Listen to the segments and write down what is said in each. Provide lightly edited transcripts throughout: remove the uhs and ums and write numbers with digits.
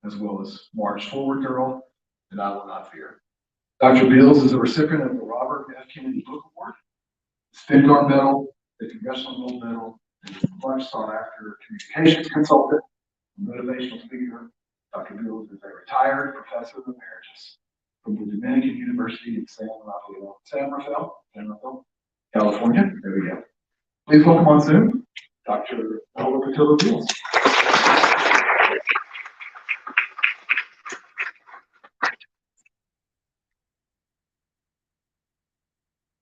as well as March Forward Girl and I Will Not Fear. Dr. Beals is a recipient of the Robert F. Kennedy Book Award, the Spindor Medal, the Congressional Gold Medal, and is a much sought after communications consultant, motivational speaker. Dr. Beals is a retired professor emeritus from the Dominican University in San Rafael, California. There we go. Please welcome on Zoom, Dr. Elder Patillo Beals.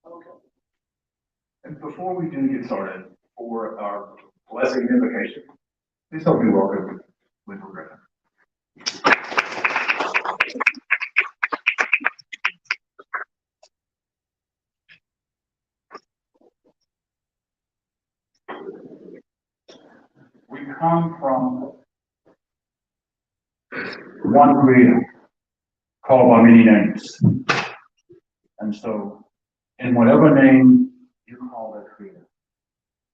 Okay. And before we do get started, for our blessing and invocation, please help me welcome Linda Griffin. We come from one creator called by many names. And so, in whatever name you call that creator,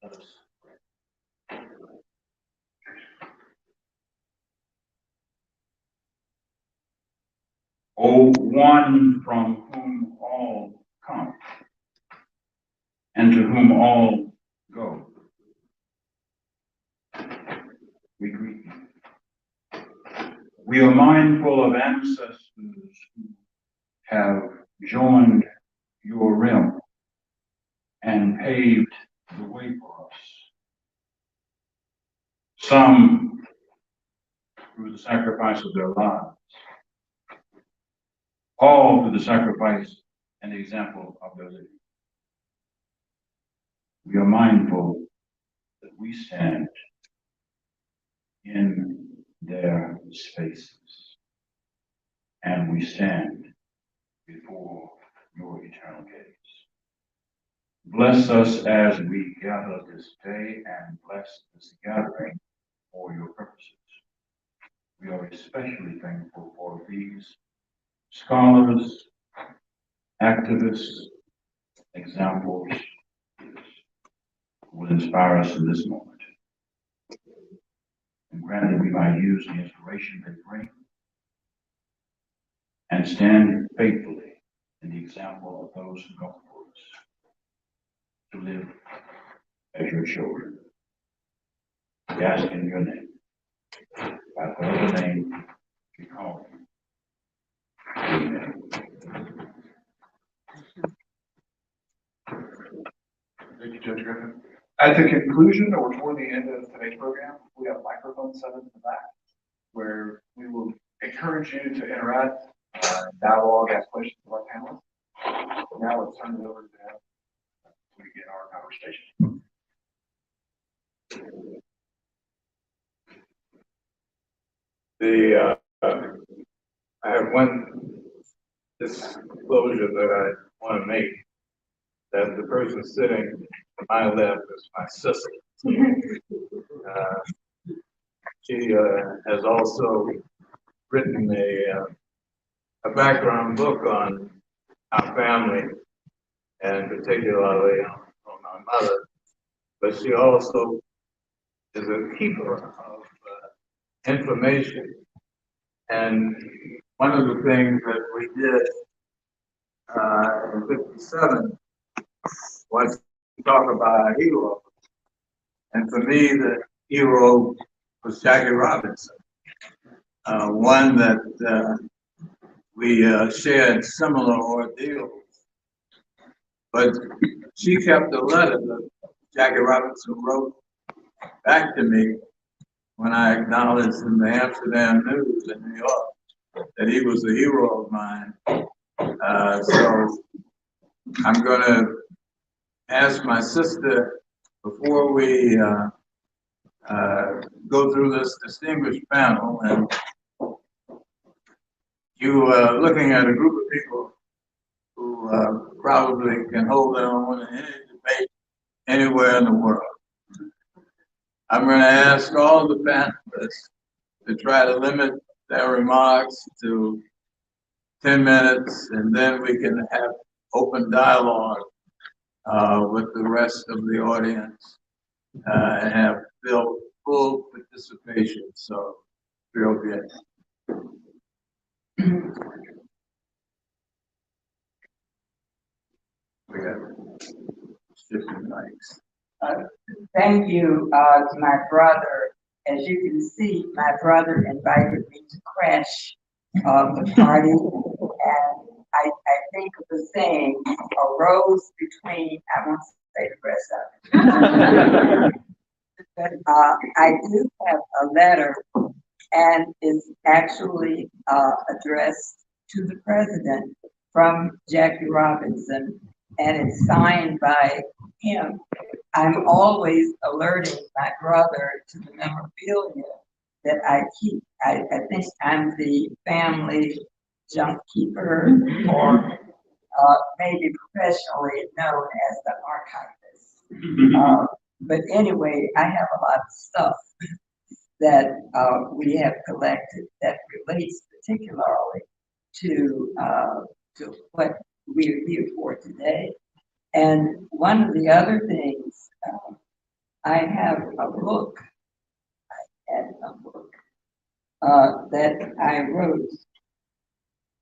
let us pray. O one from whom all come, and to whom all go, we greet you. We are mindful of ancestors who have joined your rim and paved the way for us. Some through the sacrifice of their lives, all through the sacrifice and the example of their living. We are mindful that we stand in their spaces, and we stand before your eternal gaze. Bless us as we gather this day, and bless this gathering for your purposes. We are especially thankful for these scholars, activists, examples who will inspire us in this moment. And grant that we might use the inspiration they bring and stand faithfully in the example of those who go before us to live as your children. We ask in your name, by whatever name we call you. Amen. Thank you, Judge Griffin. At the conclusion or toward the end of today's program, we have microphones set up in the back where we will encourage you to interact, dialogue, ask questions of our panelists. Now let's turn it over to them to begin our conversation. I have one disclosure that I want to make, that the person sitting to my left is my sister. She has also written a background book on our family, and particularly on my mother. But she also is a keeper of information. And one of the things that we did in '57 was to talk about our hero. And for me, the hero was Jackie Robinson, one that we shared similar ordeals. But she kept a letter that Jackie Robinson wrote back to me when I acknowledged in the Amsterdam News in New York that he was a hero of mine. So I'm going to ask my sister, before we go through this distinguished panel, and you are looking at a group of people who probably can hold their own in any debate anywhere in the world. I'm going to ask all the panelists to try to limit their remarks to 10 minutes, and then we can have open dialogue with the rest of the audience and have full participation. So, real good. We got 50 mics. Thank you to my brother. As you can see, my brother invited me to crash the party, and I think of the saying, a rose between, I won't say the rest of it. But I do have a letter, and it's actually addressed to the president from Jackie Robinson, and it's signed by him. I'm always alerting my brother to the memorabilia that I keep. I think I'm the family junk keeper, or maybe professionally known as the archivist. But anyway, I have a lot of stuff that we have collected that relates particularly to what we're here for today. And one of the other things, I have a book, that I wrote.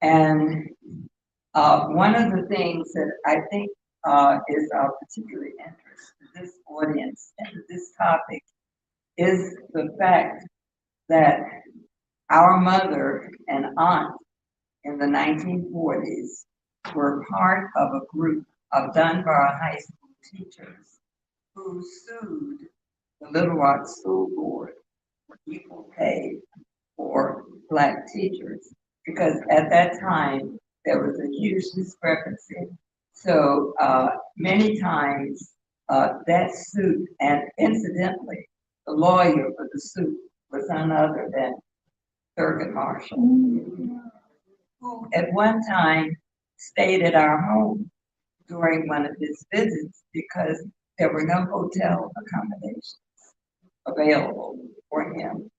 And one of the things that I think is of particular interest to this audience and to this topic is the fact that our mother and aunt in the 1940s were part of a group of Dunbar High School teachers who sued the Little Rock School Board for equal pay for Black teachers, because at that time there was a huge discrepancy. So many times that suit, and incidentally, the lawyer for the suit was none other than Thurgood Marshall, who at one time stayed at our home during one of his visits because there were no hotel accommodations available for him.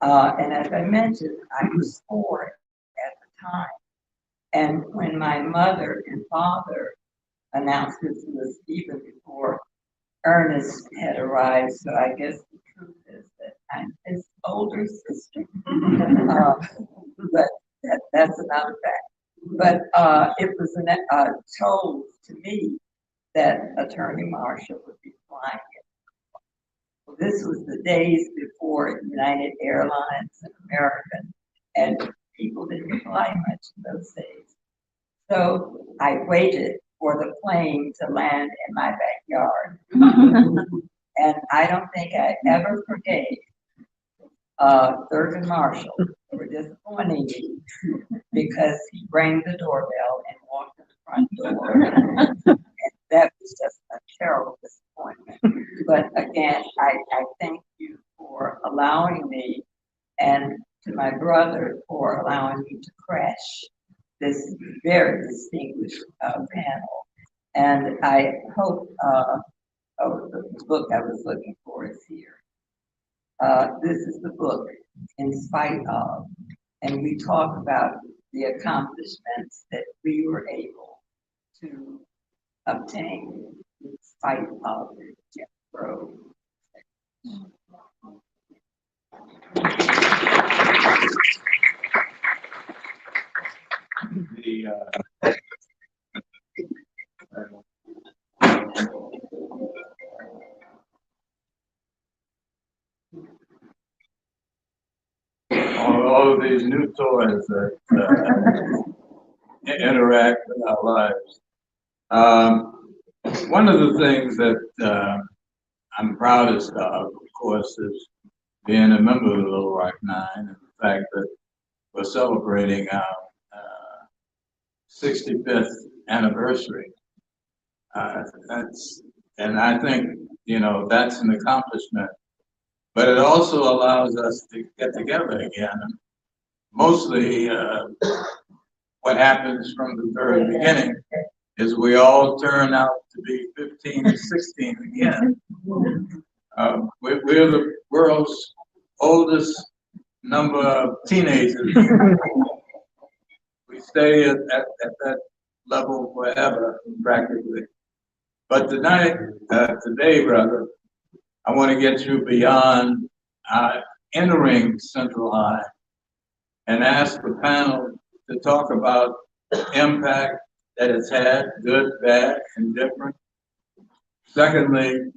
And as I mentioned, I was 4 at the time. And when my mother and father announced this, was even before Ernest had arrived, so I guess the truth is that I'm his older sister. But that's another fact. But it was told to me that Attorney Marshall would be flying it. Well, this was the days before United Airlines and American, and people didn't fly much in those days. So I waited for the plane to land in my backyard. And I don't think I ever forgave Thurgood Marshall for disappointing me because he rang the doorbell and walked to the front door. And that was just a terrible disappointment. But again, I thank you for allowing me, and to my brother for allowing me to crash this very distinguished panel. And I hope, the book I was looking for is here. This is the book, In Spite Of, and we talk about the accomplishments that we were able to obtain in spite of Jim Crow. All of these new toys that interact with our lives. One of the things that I'm proudest of course, is being a member of the Little Rock Nine, and the fact that we're celebrating our 65th anniversary. And I think, that's an accomplishment. But it also allows us to get together again. Mostly what happens from the very beginning is we all turn out to be 15 and 16 again. We're the world's oldest number of teenagers. We stay at that level forever, practically. But today, brother, I want to get you beyond entering Central High and ask the panel to talk about impact that it's had, good, bad, and different. Secondly,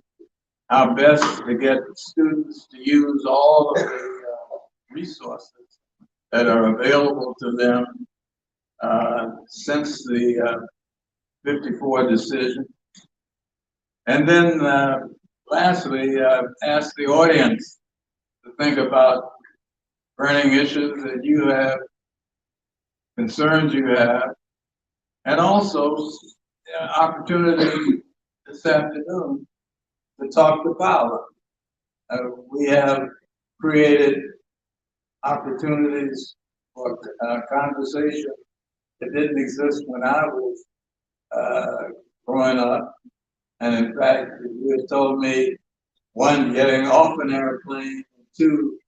how best to get students to use all of the resources that are available to them since the 54 decision. And then lastly, ask the audience to think about burning issues that you have, concerns you have, and also opportunity this afternoon to talk to power. We have created opportunities for conversation that didn't exist when I was growing up. And in fact, you had told me, one, getting off an airplane, and two,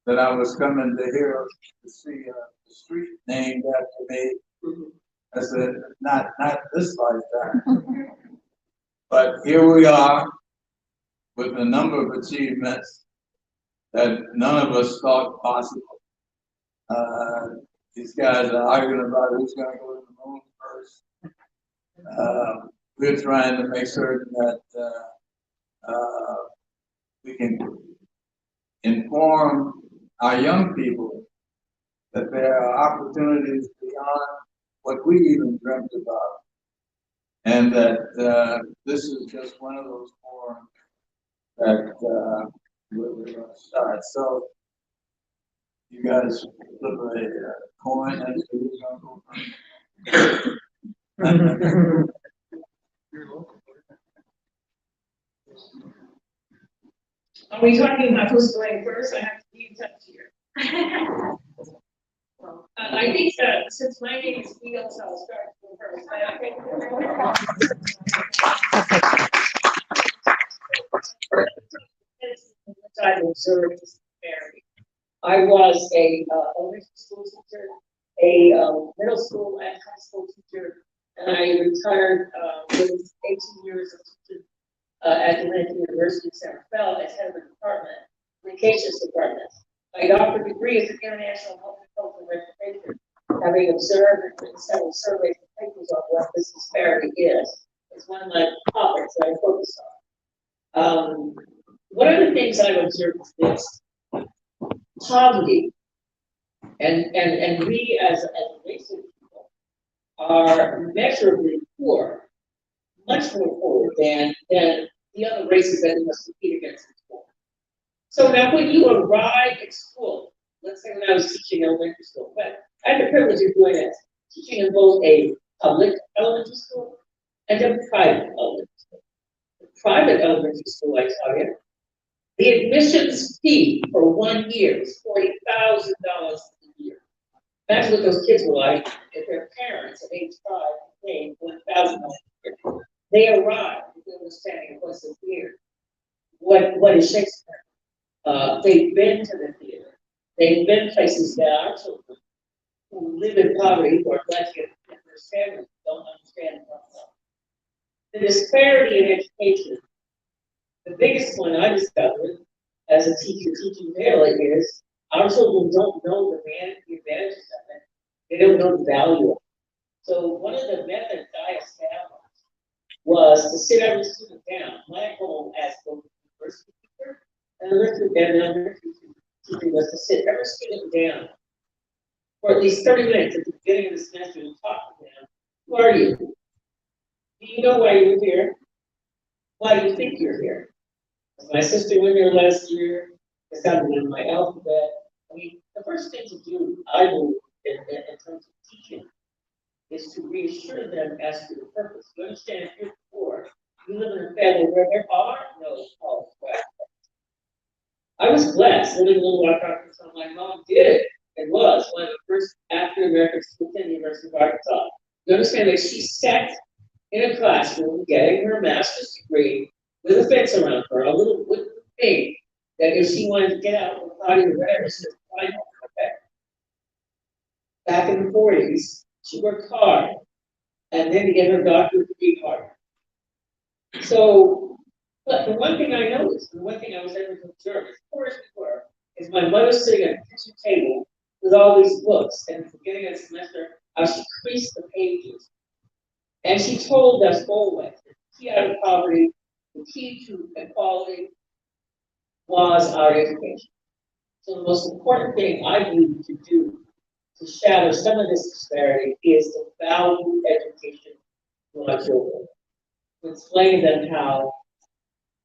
that I was coming to here to see a street named after me. I said, not this lifetime. But here we are with a number of achievements that none of us thought possible. These guys are arguing about who's going to go to the moon first. We're trying to make certain that we can inform our young people that there are opportunities beyond what we even dreamt about. And that this is just one of those forums that we're going to start. So you guys flip a coin and see who's going to go first. Are we talking about who's going first? I have to be in touch here. I think since my name is Fields, I'll start first. I've observed this disparity. I was a elementary school teacher, a middle school and high school teacher, and I retired with 18 years of teaching at the Atlantic University in San Rafael as head of the department, communications department. My doctorate degree is in international health and cultural reputation, having observed and written several surveys and papers on what this disparity is. It's one of my topics that I focus on. One of the things I've observed is this: poverty, and we as a race of people are measurably poor, much more poor than the other races that we must compete against in school. So now when you arrive at school, let's say when I was teaching elementary school, but I had the privilege of doing it, teaching in both a public elementary school and a private elementary school. The private elementary school, I tell you, the admissions fee for 1 year is $40,000 a year. That's what those kids were like if their parents at age 5 paid $1,000 a year. They arrive with the understanding of what's the theater. What is Shakespeare? They've been to the theater. They've been places that our children who live in poverty, who are glad to get their families, don't understand the disparity in education. The biggest one I discovered as a teacher teaching daily is our children don't know the advantages of it. They don't know the value of it. So one of the methods I established was to sit every student down. My goal as both a university teacher and another teacher was to sit every student down for at least 30 minutes at the beginning of the semester and talk to them. Who are you? Do you know why you're here? Why do you think you're here? My sister went here last year. It's got in my alphabet. I mean, the first thing to do, I believe, in terms of teaching, is to reassure them as to the purpose. You understand, if you're poor, you live in a family where there are no college graduates. I was blessed living in Little Rock, Arkansas. My mom was one of the first African Americans to attend the University of Arkansas. You understand that she sat in a classroom getting her master's degree with a fence around her, a little wooden thing that if she wanted to get out of the body or whatever, she would climb up her back. Back in the 40s, she worked hard and then to get her doctorate degree hard. So, but the one thing I noticed, the one thing I was able to observe, as poor as we were, is my mother sitting at the kitchen table with all these books, and at the beginning of the semester, I should crease the pages. And she told us always, the key out of poverty, the key to equality was our education. So the most important thing I need to do to shatter some of this disparity is to value education for our children. To explain to them how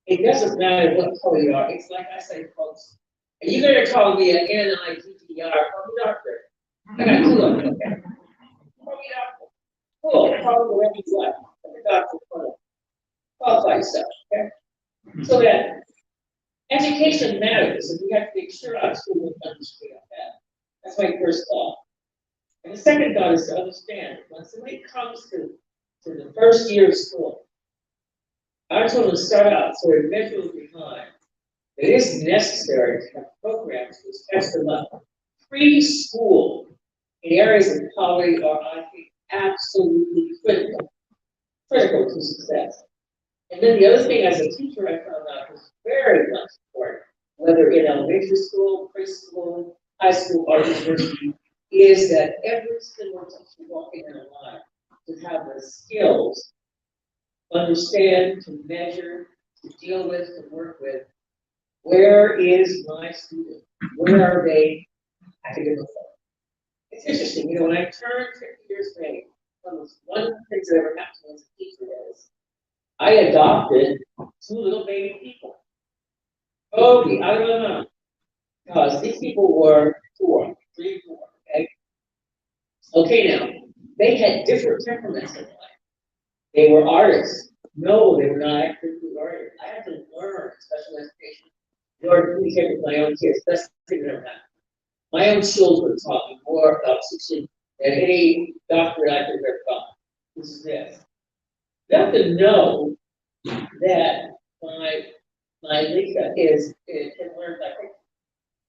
it doesn't matter what color you are. It's like I say, folks, are you gonna call me an NITTR? Call me doctor. I got two of them, okay? Call me doctor. Cool, call me whatever you like. I'm a doctor, qualify yourself, okay? So that education matters, and we have to make sure our children understand that. That's my first thought. And the second thought is to understand when somebody comes to the first year of school, our children start out sort of measurably behind. It is necessary to have programs which catch them up. Preschool in areas of poverty are, I think, absolutely critical to success. And then the other thing as a teacher I found out was very much important, whether in elementary school, preschool, high school, or university, is that every single teacher walking in a line to have the skills, understand, to measure, to deal with, to work with. Where is my student? Where are they academically? It's interesting, you know, when I turned 50 years of age, one of the things that ever happened to me as a teacher is I adopted two little baby people. Okay, I don't know. Because these people were 3, 4, okay? Okay, now, they had different temperaments in life. They were artists. No, they were not actively learning. I had to learn special education in order to communicate with my own kids. That's the thing that ever happened. My own children taught me more about teaching than any doctor I could have ever taught. This is this. You have to know that my Lisa can learn by picture.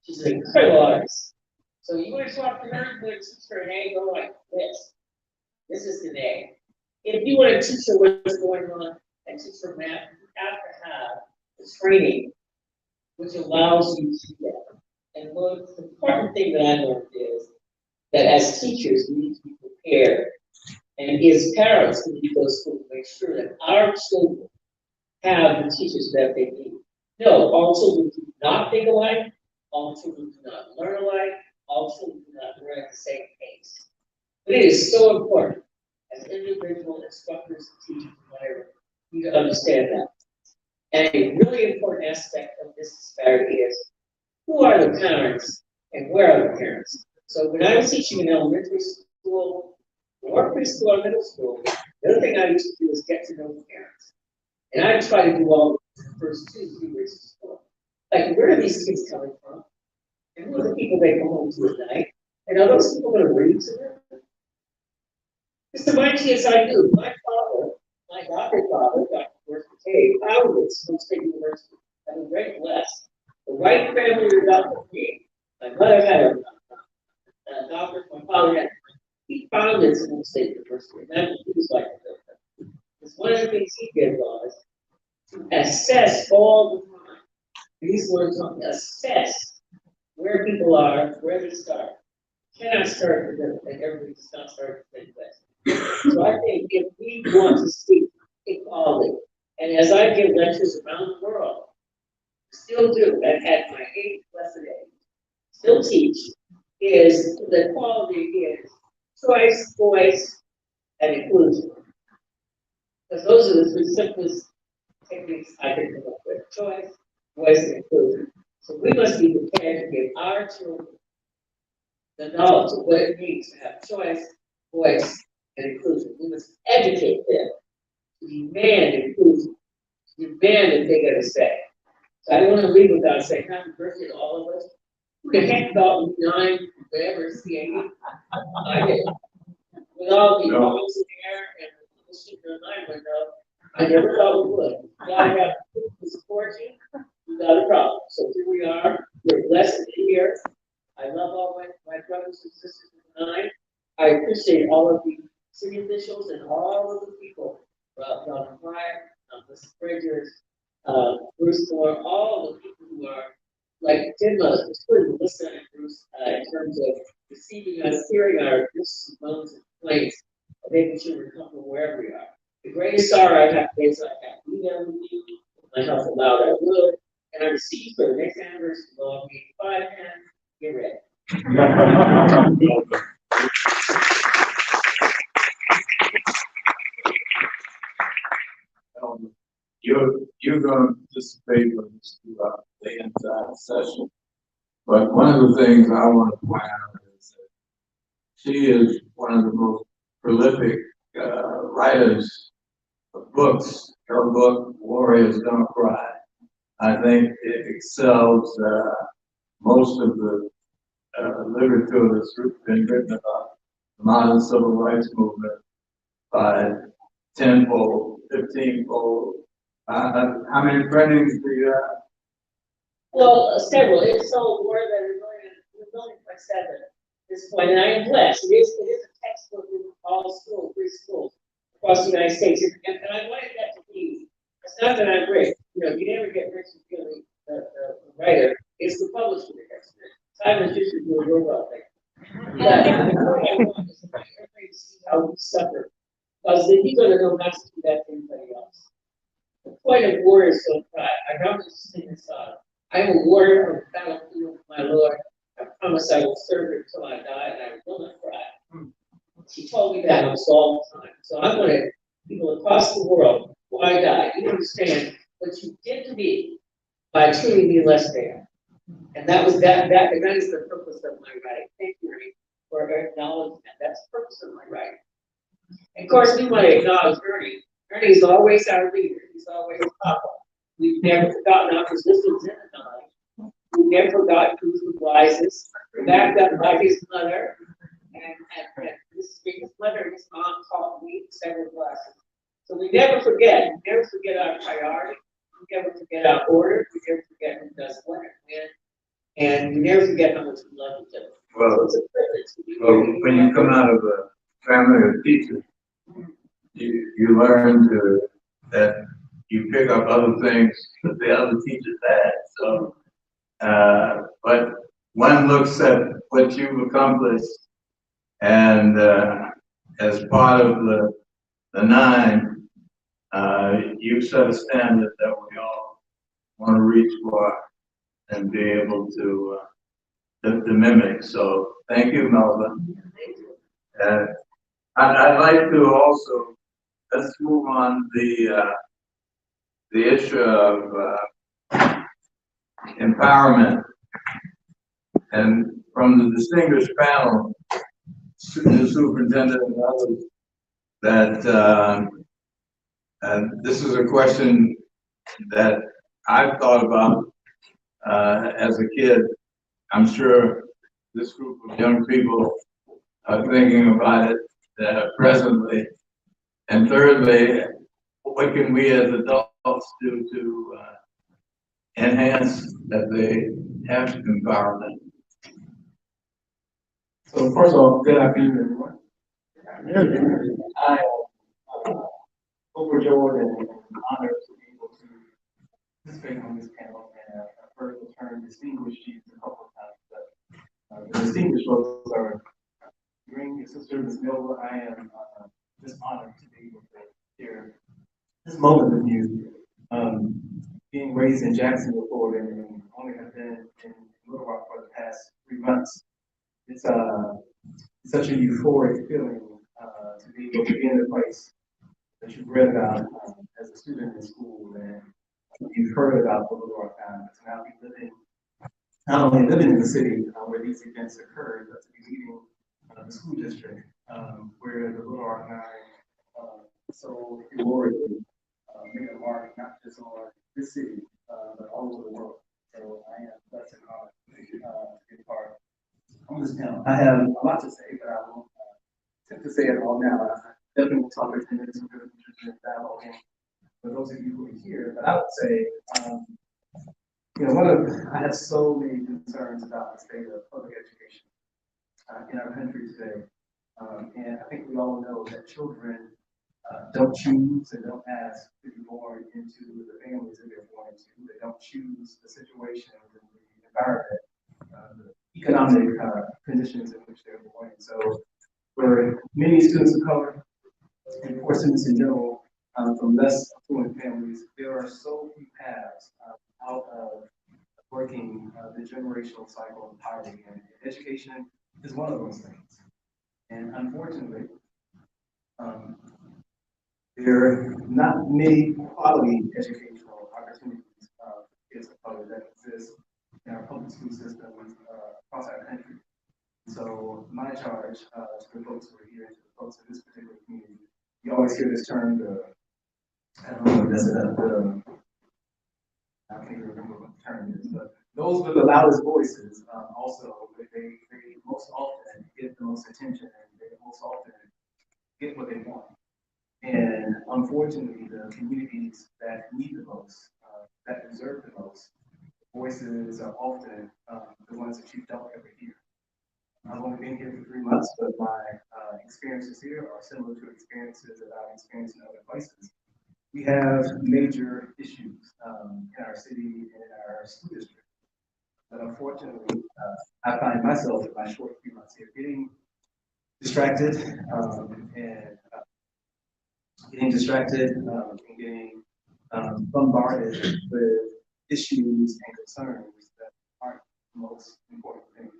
She's an incredible artist. So you want to talk to her, you want to teach her an A, go like this. This is the A. If you want to teach her what's going on and teach her math, you have to have the training which allows you to do that. And one the important thing that I learned is that as teachers, we need to be prepared. And as parents, we need to go to school to make sure that our children have the teachers that they need. No, all children do not think alike, all children do not learn alike, all children do not learn at the same pace. But it is so important as individual instructors, teachers, whatever, you need to understand that. And a really important aspect of this disparity is who are the parents and where are the parents? So when I was teaching in elementary school or preschool or middle school, the other thing I used to do is get to know the parents. And I try to do all the first 2, 3 years of school. Like, where are these kids coming from? And who are the people they go home to at night? And are those people going to read to them? Because to my kids, I knew my father, my adopted father, Dr. George McCabe, Howard's from State University. I was very blessed. The right family adopted me. My mother had a doctor, my father had. He founded School State University, and that's what he was like. Because one of the things he did was to assess all the time. These words on assess where people are, where they start. You cannot start with them, and everybody does not start at the same place. So I think if we want to see equality, and as I give lectures around the world, still do, and at my 8th blessed age, still teach, is the equality is choice, voice, and inclusion. Because those are the 3 simplest techniques I can come up with. Choice, voice, and inclusion. So we must be prepared to give our children the knowledge of what it means to have choice, voice, and inclusion. We must educate them to demand inclusion, to demand that they get a say. So I don't want to leave without saying happy birthday to all of us. Who the heck thought 9, whatever, C-A-E? I did. With all the bombs in the air and the shooter in my window, I never thought we would. You gotta have people to support you, you got a problem. So here we are, we're blessed to be here. I love all my brothers and sisters in the 9. I appreciate all of the city officials and all of the people, Dr. Pryor, Mrs. Bridgers, Bruce Moore, all the people who are like Tim was good to listen to Bruce in terms of receiving us, hearing our issues, moans, and complaints, and making sure we're comfortable wherever we are. The greatest sorrow I have is I have to be there with you. If my health allowed, I would. And I received for the next anniversary of me 5 pens. Get ready. You're gonna participate with us throughout the entire session. But one of the things I want to point out is that she is one of the most prolific writers of books. Her book, Warriors Don't Cry, I think it excels most of the literature that's been written about the modern civil rights movement by tenfold, 15-fold. How many printings do you have? Well, several. It sold more than a million by 7 at this point, and I am blessed. It is a textbook in all schools, free schools across the United States. And I wanted that to be, it's not that I'm rich. You know, you never get rich and feeling the writer. It's the publisher that gets rich. Simon Fisher do a real well there. But the point I want is for everybody to see how we suffer. Because then you're going to know not to do that to anybody else. The point of Warriors Don't Cry, I don't just sing this song. I am a warrior on the battlefield, my Lord. I promise I will serve her until I die, and I will not cry. She told me that almost all the time. So I wanted people across the world, before I die, you understand what you did to me by treating me less than. And that was that is the purpose of my writing. Thank you, Ernie, for acknowledging that. That's the purpose of my writing. And of course, we want to acknowledge Ernie. Ernie is always our leader. He's always Papa. We've never forgotten our positions in the night. We've never forgotten who's the wisest. Backed up by his mother. And this his mother and his mom taught me several classes. So we never forget. We never forget our priority. We never forget our order. We never forget who does what and when. And we never forget how much we love each other. Well, So it's a privilege to be well, here. when you come out of a family of teachers, you learn that you pick up other things that the other teachers had. So, but one looks at what you've accomplished, and as part of the 9, you set a standard that we all want to reach for and be able to mimic. So, thank you, Melvin. I'd like to also, let's move on the issue of empowerment. And from the distinguished panel, the superintendent and others, that this is a question that I've thought about as a kid. I'm sure this group of young people are thinking about it presently. And thirdly, what can we as adults do to enhance that they have empowerment? So first of all, good afternoon, everyone. I am overjoyed and honored to be able to participate on this panel, and I've heard the term distinguished used a couple of times, but the distinguished folks are Green, your sister, Ms. Milva. I am just honored to be able to share this moment with you. Being raised in Jacksonville, Florida, and only have been in Little Rock for the past 3 months. It's such a euphoric feeling to be able to be in a place that you've read about as a student in school, and you've heard about the Little Rock Town, but to now be living, not only living in the city where these events occurred, but to be leading the school district where the Little Rock Nine so heroically made a mark not just on this city, but all over the world. So I am blessed and honored to be part on this panel. I have a lot to say, but I won't attempt to say it all now. I definitely will talk to minutes and dialogue for those of you who are here. But I would say, I have so many concerns about the state of public education in our country today. And I think we all know that children don't choose and don't ask to be born into the families that they're born into. They don't choose the situations and the environment, the economic conditions in which they're born. So for many students of color and poor students in general, from less affluent families, there are so few paths out of working the generational cycle of poverty, and education is one of those things. And unfortunately, there are not many quality educational opportunities for kids of color that exist in our public school systems across our country. So my charge to the folks who are here and to the folks in this particular community, you always hear this term, I don't know, I can't even remember what the term is, but those with the loudest voices also, they most often get the most attention and they most often get what they want. And unfortunately, the communities that need the most, that deserve the most, voices are often the ones that you don't ever hear. I've only been here for 3 months, but my experiences here are similar to experiences that I've experienced in other places. We have major issues in our city and in our school district. But unfortunately, I find myself in my short few months here getting distracted and getting bombarded with issues and concerns that aren't the most important things.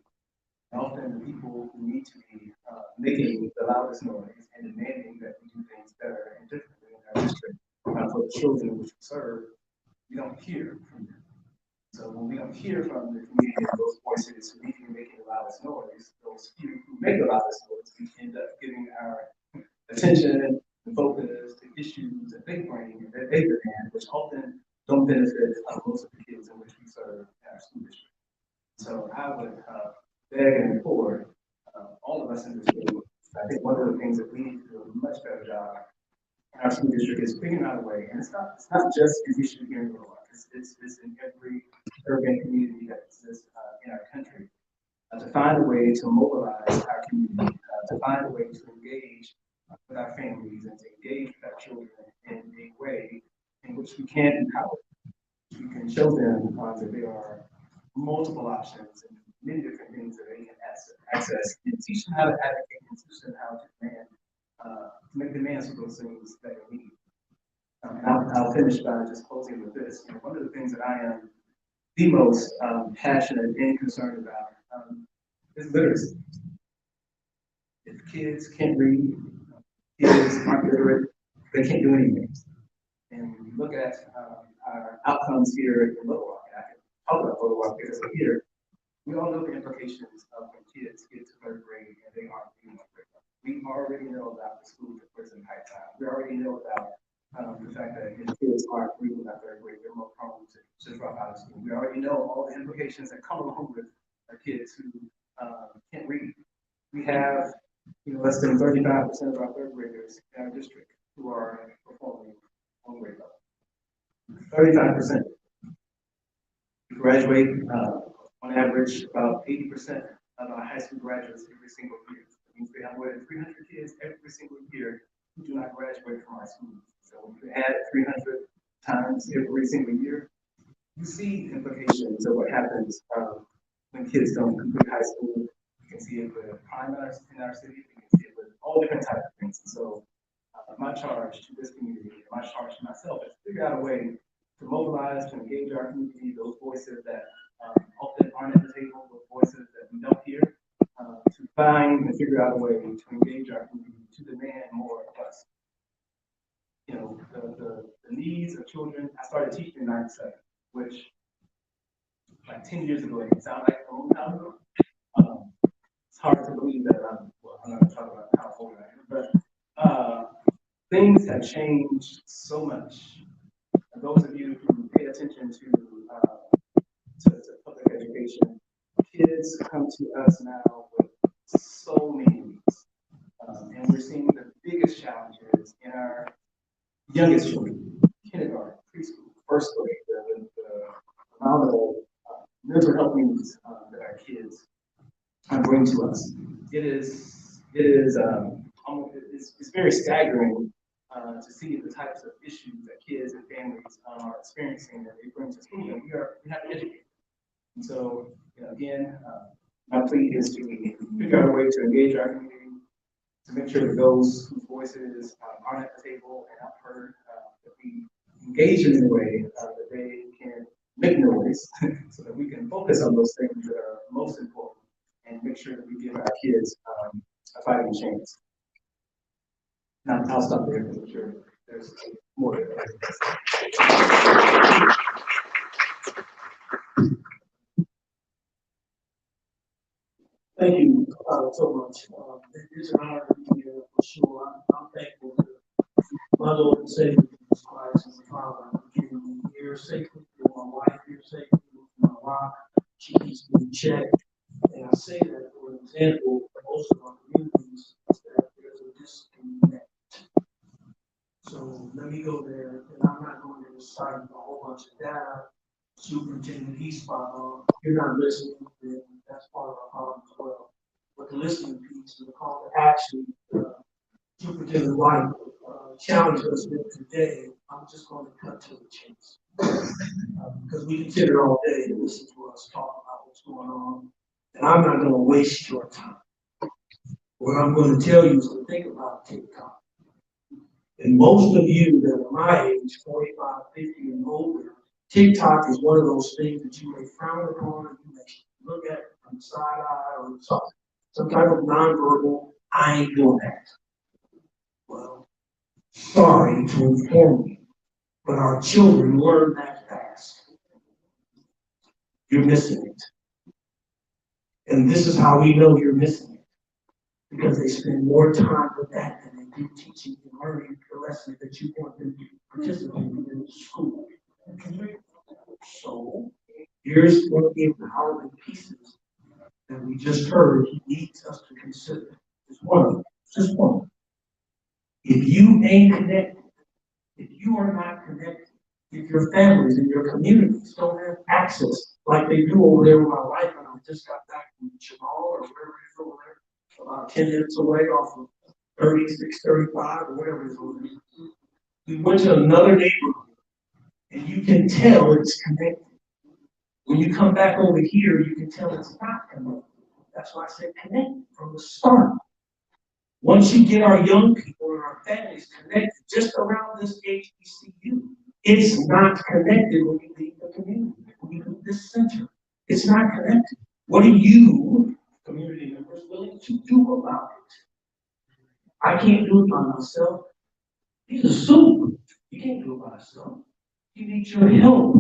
And often the people who need to be making the loudest noise and demanding that we do things better and differently in our district for the children which we serve, we don't hear from them. So when we don't hear from the community and those voices who need to be making the loudest noise, those few who make the loudest noise, we end up giving our attention and focus to issues that they bring and that they demand, which often don't benefit most of the kids in which we serve in our school district. So I would beg and implore all of us in this room. I think one of the things that we need to do a much better job in our school district is figuring out a way, and it's not just an issue here in Little Rock. It's in every urban community that exists in our country. To find a way to mobilize our community, to find a way to engage with our families and to engage with our children in a way in which we can empower them. We can show them that there are multiple options and many different things that they can access and teach them how to advocate and teach them how to demand, make demands for those things that they need. And I'll finish by just closing with this. You know, one of the things that I am the most passionate and concerned about is literacy. If kids can't read, kids aren't literate, they can't do anything. And when you look at our outcomes here in Little Rock, and I can talk about Little Rock because I'm here, we all know the implications of when kids get to 3rd grade and they aren't reading on grade level. We already know about the school that prison pipeline. We already know about the fact that if kids aren't reading by 3rd grade, they're more prone to drop out of school. We already know all the implications that come along with kids who can't read. We have less than 35% of our 3rd graders in our district who are performing on grade level. 35%. We graduate on average about 80% of our high school graduates every single year. That means we have more than 300 kids every single year who do not graduate from our schools. So when you add 300 times every single year, you see implications of what happens when kids don't complete high school. You can see it with crime in our city. You can see it with all different types of things. And so my charge to this community, and my charge to myself, is to figure out a way to mobilize, to engage our community, those voices that often aren't at the table, those voices that we don't hear, to find and figure out a way to engage our community, to demand more of us. The needs of children. I started teaching in '97, which like 10 years ago, it sounds like a long time ago. It's hard to believe that I'm not going to talk about how old I am, but things have changed so much. And those of you who pay attention to public education, kids come to us now with so many needs. And we're seeing the biggest challenges in our youngest children, kindergarten, preschool, 1st grade, the amount of mental health needs that our kids bring to us. It's very staggering to see the types of issues that kids and families are experiencing that they bring to school, and we have to educate. And so, again, my plea is to figure out a way to engage our community, to make sure that those whose voices aren't at the table and not heard, that we engage them in a way that they can make noise so that we can focus on those things that are most important and make sure that we give our kids a fighting chance. Now, I'll stop there because I'm sure there's more to that. Thank you, so much. It is an honor to be here for sure. I'm thankful to my Lord and Savior, Jesus Christ, and the Father, for getting me here safely, for my wife here safely, for my wife. She keeps me in check. And I say that for an example, for most of our communities, is that there's a disconnect. So let me go there, and I'm not going to recite a whole bunch of data. Superintendent, he's spot on. You're not listening, then that's part of our problem as well. But the listening piece and the call to action, Superintendent White challenged us with today. I'm just going to cut to the chase. Because we can sit here all day and listen to us talk about what's going on. And I'm not going to waste your time. What I'm going to tell you is to think about TikTok. And most of you that are my age, 45, 50 and older, TikTok is one of those things that you may frown upon, you may look at from the side eye or some type of nonverbal, I ain't doing that. Well, sorry to inform you, but our children learn that fast. You're missing it. And this is how we know you're missing it. Because they spend more time with that than they do teaching and learning the lessons that you want them to participate in school. So here's one of the empowerment pieces that we just heard he needs us to consider. Just one of them, just one. If you ain't connected, if you are not connected, if your families and your communities don't have access like they do over there with my wife, and I just got back from Jamal or wherever it is over there, about 10 minutes away off of 3635 or whatever it is over there. We went to another neighborhood and you can tell it's connected. When you come back over here, you can tell it's not connected. That's why I said connect from the start. Once you get our young people and our families connected just around this HBCU, it's not connected when you leave the community, when you leave this center. It's not connected. What are you, community members, willing to do about it? I can't do it by myself. He's a soup. You can't do it by yourself. You need your help.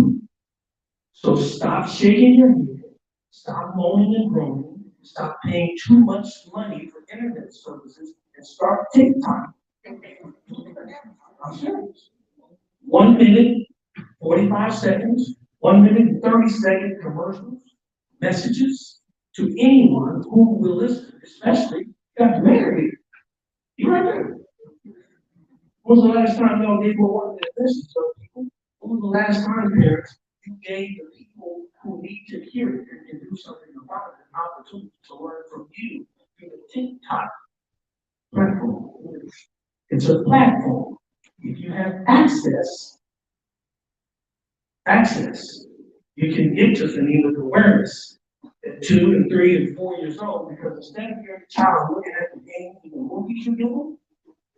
So stop shaking your head, stop moaning and groaning, stop paying too much money for internet services, and start TikTok. I'm serious. 1 minute, 45 seconds, 1 minute, 30-second commercials, messages to anyone who will listen, especially got married. You right there. When was the last time y'all gave more than this to people? When was the last time, parents, you gave the people who need to hear it and can do something about it an opportunity to learn from you through the TikTok platform? It's a platform. If you have access, you can get to things with awareness at 2 and 3 and 4 years old, because instead of your child looking at the game and the movies you're doing,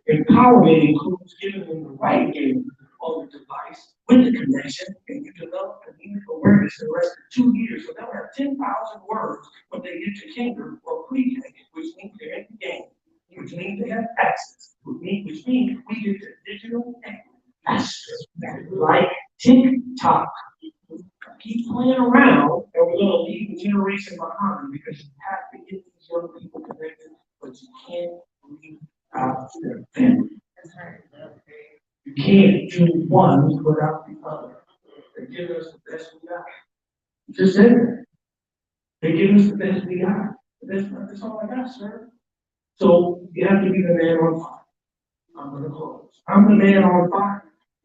empowerment includes giving them the right game on the device with the connection, and you develop community awareness in less than 2 years. So they'll have 10,000 words when they get to kinder or pre-K, which means they're in the game, which means they have access, which means we get to digital access, like TikTok. Keep playing around, and we're going to leave the generation behind, because you have to get these young people connected, but you can't leave out their family. You can't do one without the other. They give us the best we got. Just said that. They give us the best we got. That's all I got, sir. So you have to be the man on fire. I'm going to close. I'm the man on fire.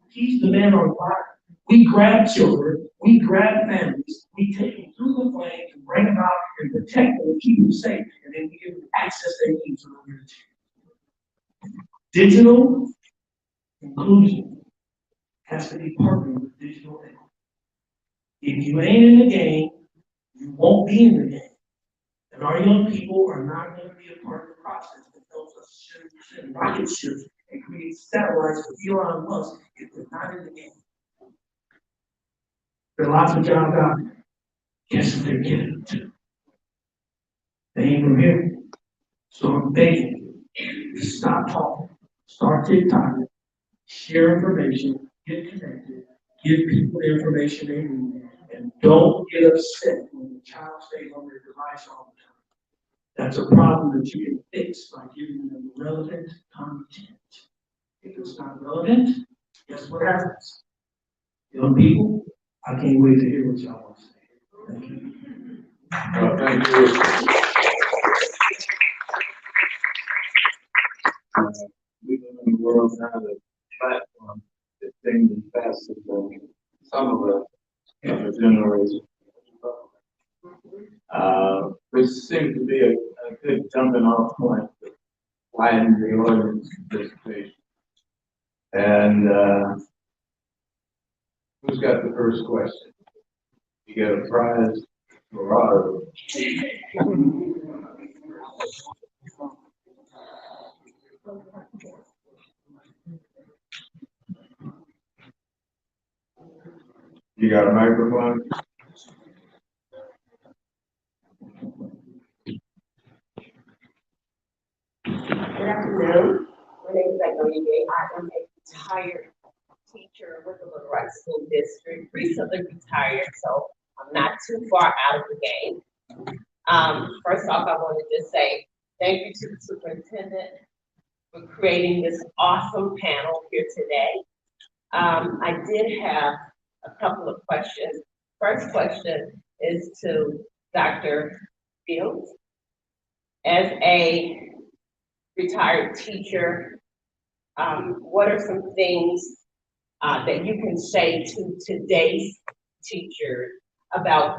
He's the man on fire. We grab children, we grab families, we take them through the flames and bring them out and protect them and keep them safe, and then we give them access they need to the digital inclusion has to be partnered with digital equity. If you ain't in the game, you won't be in the game. And our young people are not going to be a part of the process that helps us send rocket ships and create satellites for Elon Musk if they're not in the game. There are lots of jobs out there. Guess who they're getting to? They ain't from here. So I'm begging you to stop talking, start TikToking, share information, get connected, give people the information they need, and don't get upset when the child stays on their device all the time. That's a problem that you can fix by giving them relevant content. If it's not relevant, guess what happens? Young people, I can't wait to hear what y'all want to say. Thank you. Thank you. We live in a world now that platform that things is faster than some of us in the generation. Which seems to be a good jumping off point to widen the audience participation. And who's got the first question? You get a prize for our. You got a microphone? Good afternoon. My name is Magnolia Gay. I am a retired teacher with the Little Rock School District, recently retired, so I'm not too far out of the game. First off, I want to just say thank you to the superintendent for creating this awesome panel here today. I did have a couple of questions. First question is to Dr. Fields. As a retired teacher, what are some things that you can say to today's teachers about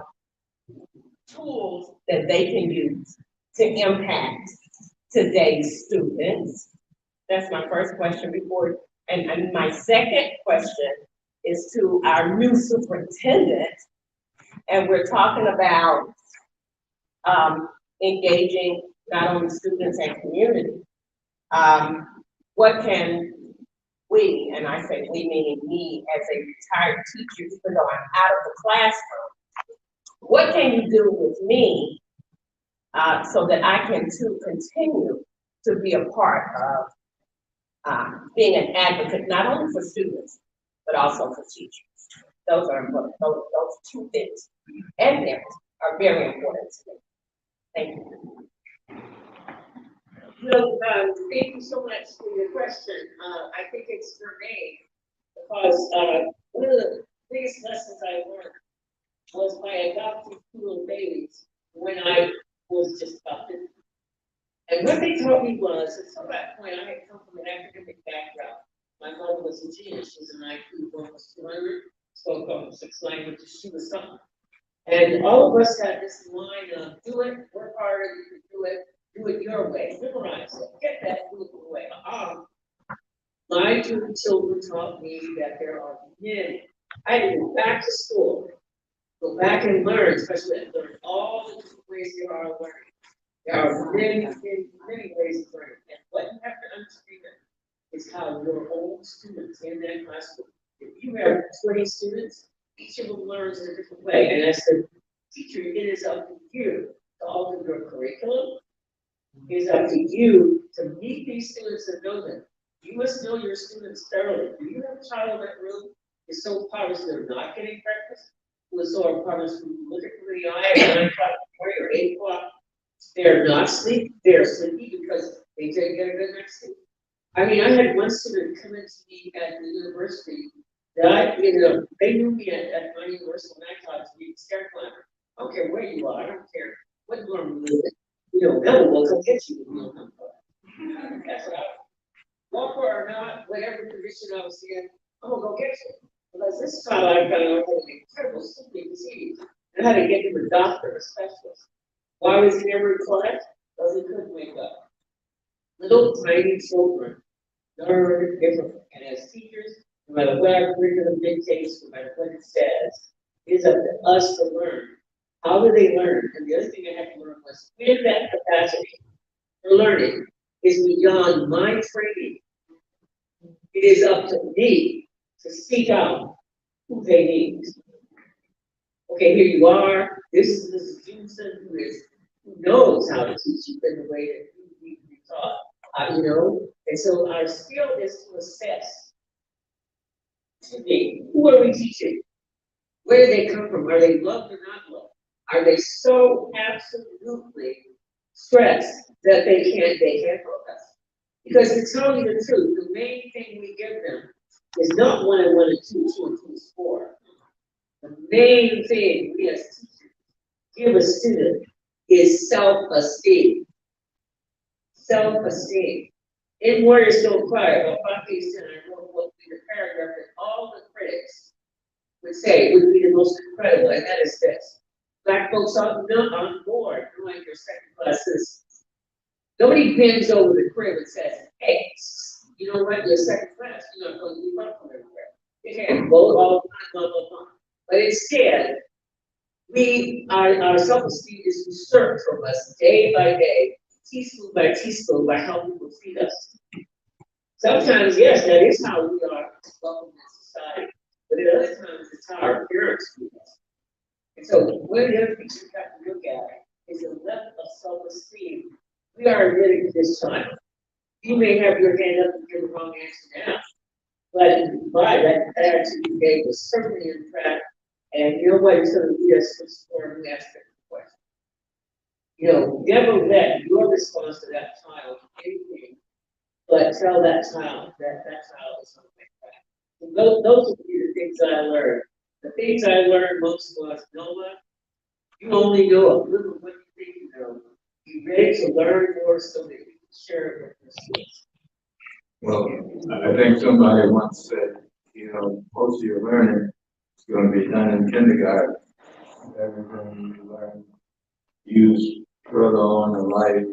tools that they can use to impact today's students? That's my first question and my second question is to our new superintendent, and we're talking about engaging not only students and community. What can we, and I say we meaning me as a retired teacher, even though I'm out of the classroom, what can you do with me so that I can too continue to be a part of being an advocate, not only for students, but also for teachers? Those are important. Those two things and parents are very important to me. Thank you. Well, thank you so much for your question. I think it's germane because one of the biggest lessons I learned was by adopting two little babies when I was just about 50. And what they taught me was, until that point, I had come from an academic background. My mother was a genius. She was an IQ of almost 200, spoke 6 languages. She was something. And all of us had this line of do it, work harder, you can do it your way, memorize it, get that, do it your way. My two children taught me that there are many. I had to go back to school, go back and learn, especially learn all the different ways there are of learning. There are many, many, many ways of learning. And what you have to understand is how your own students in that classroom, if you have 20 students, each of them learns in a different way. And as the teacher, it is up to you to alter your curriculum. It is up to you to meet these students and know them. You must know your students thoroughly. Do you have a child in that room who is so impoverished they're not getting breakfast? Who is so impoverished who look at the eye at 9 o'clock or 8 o'clock? They're not sleeping, they're sleepy because they didn't get a good night's sleep. I mean, I had one student come into me at the university that they knew me at my university when I taught to be a stair climber. I don't care where you are, I don't care what dorm you live in. Mel will come get you if you don't come for it. That's what I walker or not, whatever condition I was in, I'm gonna go get you. Because this child I've got an incredible sleeping disease. And I had to get him a doctor, a specialist. Why was he never in class? Because he couldn't wake up. Little tiny children learn differently. And as teachers, no matter what our curriculum dictates, no matter what it says, it is up to us to learn How do they learn? And the other thing I had to learn was when that capacity for learning is beyond my training, it is up to me to seek out who they need. Okay, here you are. This is Mrs. Judson who knows how to teach you in the way that you need to be taught. You know, and so our skill is to assess. To me, who are we teaching? Where do they come from? Are they loved or not loved? Are they so absolutely stressed that they can't focus? Because to tell you the truth, the main thing we give them is not 1 and 1 and 2, 2 and 2 is 4. The main thing we as teachers give a student is self-esteem. Self-esteem. In Warriors Don't Cry, about 5 days in, I wrote what would be the paragraph that all the critics would say would be the most incredible, and that is this. Black folks are not on board doing your second class citizens. Nobody bends over the crib and says, hey, you know what, you're second class, you're not going to leave up from everywhere. You can't vote all the time, blah, blah, blah. But instead, our self-esteem is usurped from us day by day, teaspoon by how people treat us. Sometimes, yes, that is how we are welcome in society, but at other times, it's how our parents treat us. And so, one of the other things you have to look at is the level of self-esteem we are admitting to this child. You may have your hand up and give the wrong answer now, but by that attitude you gave was certainly in track, and nobody's going to lead us to score the aspect of the question. You know, never let your response to that child anything but tell that child that child is something like that. And those would be the things I learned. The things I learned most was, Noah, you only know a little of what you think you know. Be ready to learn more so that you can share it with your students. Well, I think somebody once said, you know, most of your learning is going to be done in kindergarten. Everything you learn, use further on in life,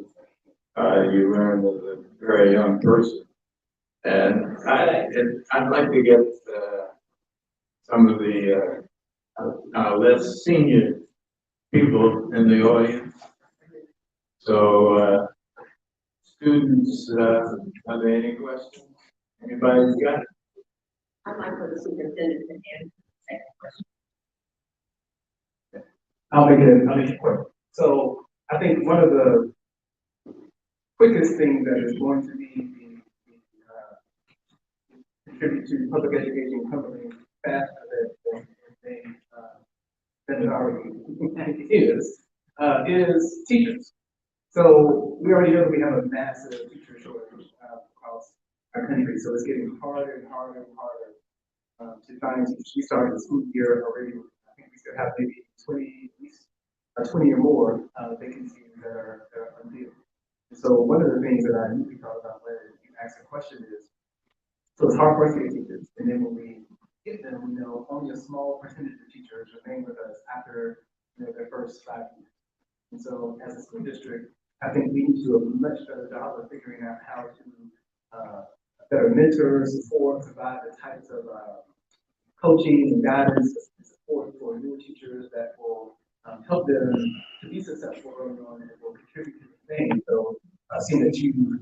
you learn as a very young person. And I'd like to get some of the less senior people in the audience. So, students, are there any questions? Anybody's got it? I'd like for the superintendent to answer the second question. I'll make it quick. So I think one of the quickest things that is going to be contribute to public education company faster than it already is teachers. So we already know that we have a massive teacher shortage across our country. So it's getting harder and harder and harder to find teachers. We started the school year already. I think we still have maybe 20, at least 20 or more vacancies that are unfilled. And so one of the things that I usually talk about when you ask a question is, so it's hard for us to get teachers, and then when we get them, we know only a small percentage of teachers remain with us after their first 5 years. And so as a school district, I think we need to do a much better job of figuring out how to better mentor, support, provide the types of coaching and guidance and support for new teachers that will help them to be successful early on and will contribute to the thing. So seeing that you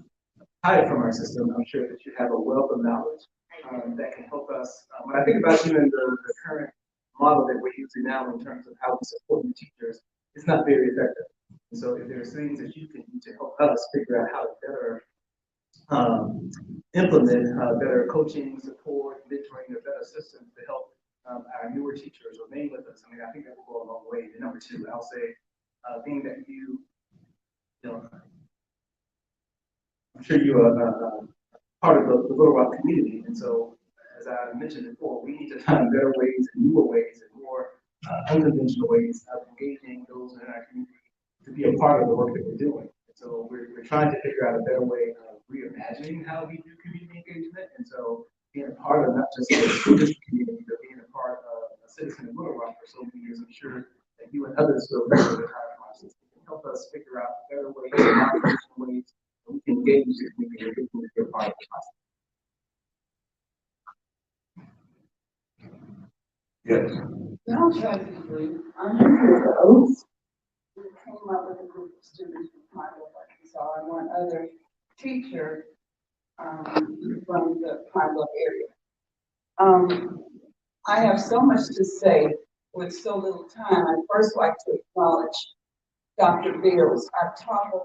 hide from our system, I'm sure that you have a wealth of knowledge that can help us. When I think about even the current model that we're using now in terms of how we support the teachers, it's not very effective. And so if there's things that you can do to help us figure out how to better implement better coaching, support, mentoring, or better systems to help our newer teachers remain with us, I mean, I think that will go a long way. And number two, I'll say, being that you know, I'm sure you are part of the Little Rock community, and so as I mentioned before, we need to find better ways and newer ways and more unconventional ways of engaging those in our community to be a part of the work that we're doing. And so we're trying to figure out a better way of reimagining how we do community engagement, and so being a part of not just the school district community, but being a part of a citizen of Little Rock for so many years, I'm sure that you and others will be able to help us figure out better ways, non-traditional ways we can engage the community and be a part of the process. Yes. I'll try to be brief. I'm here Oates. We came up with a group of students from Pineville, Arkansas, and one other teacher from the Pineville area. I have so much to say with so little time. I'd first like to acknowledge Dr. Beals. I've taught her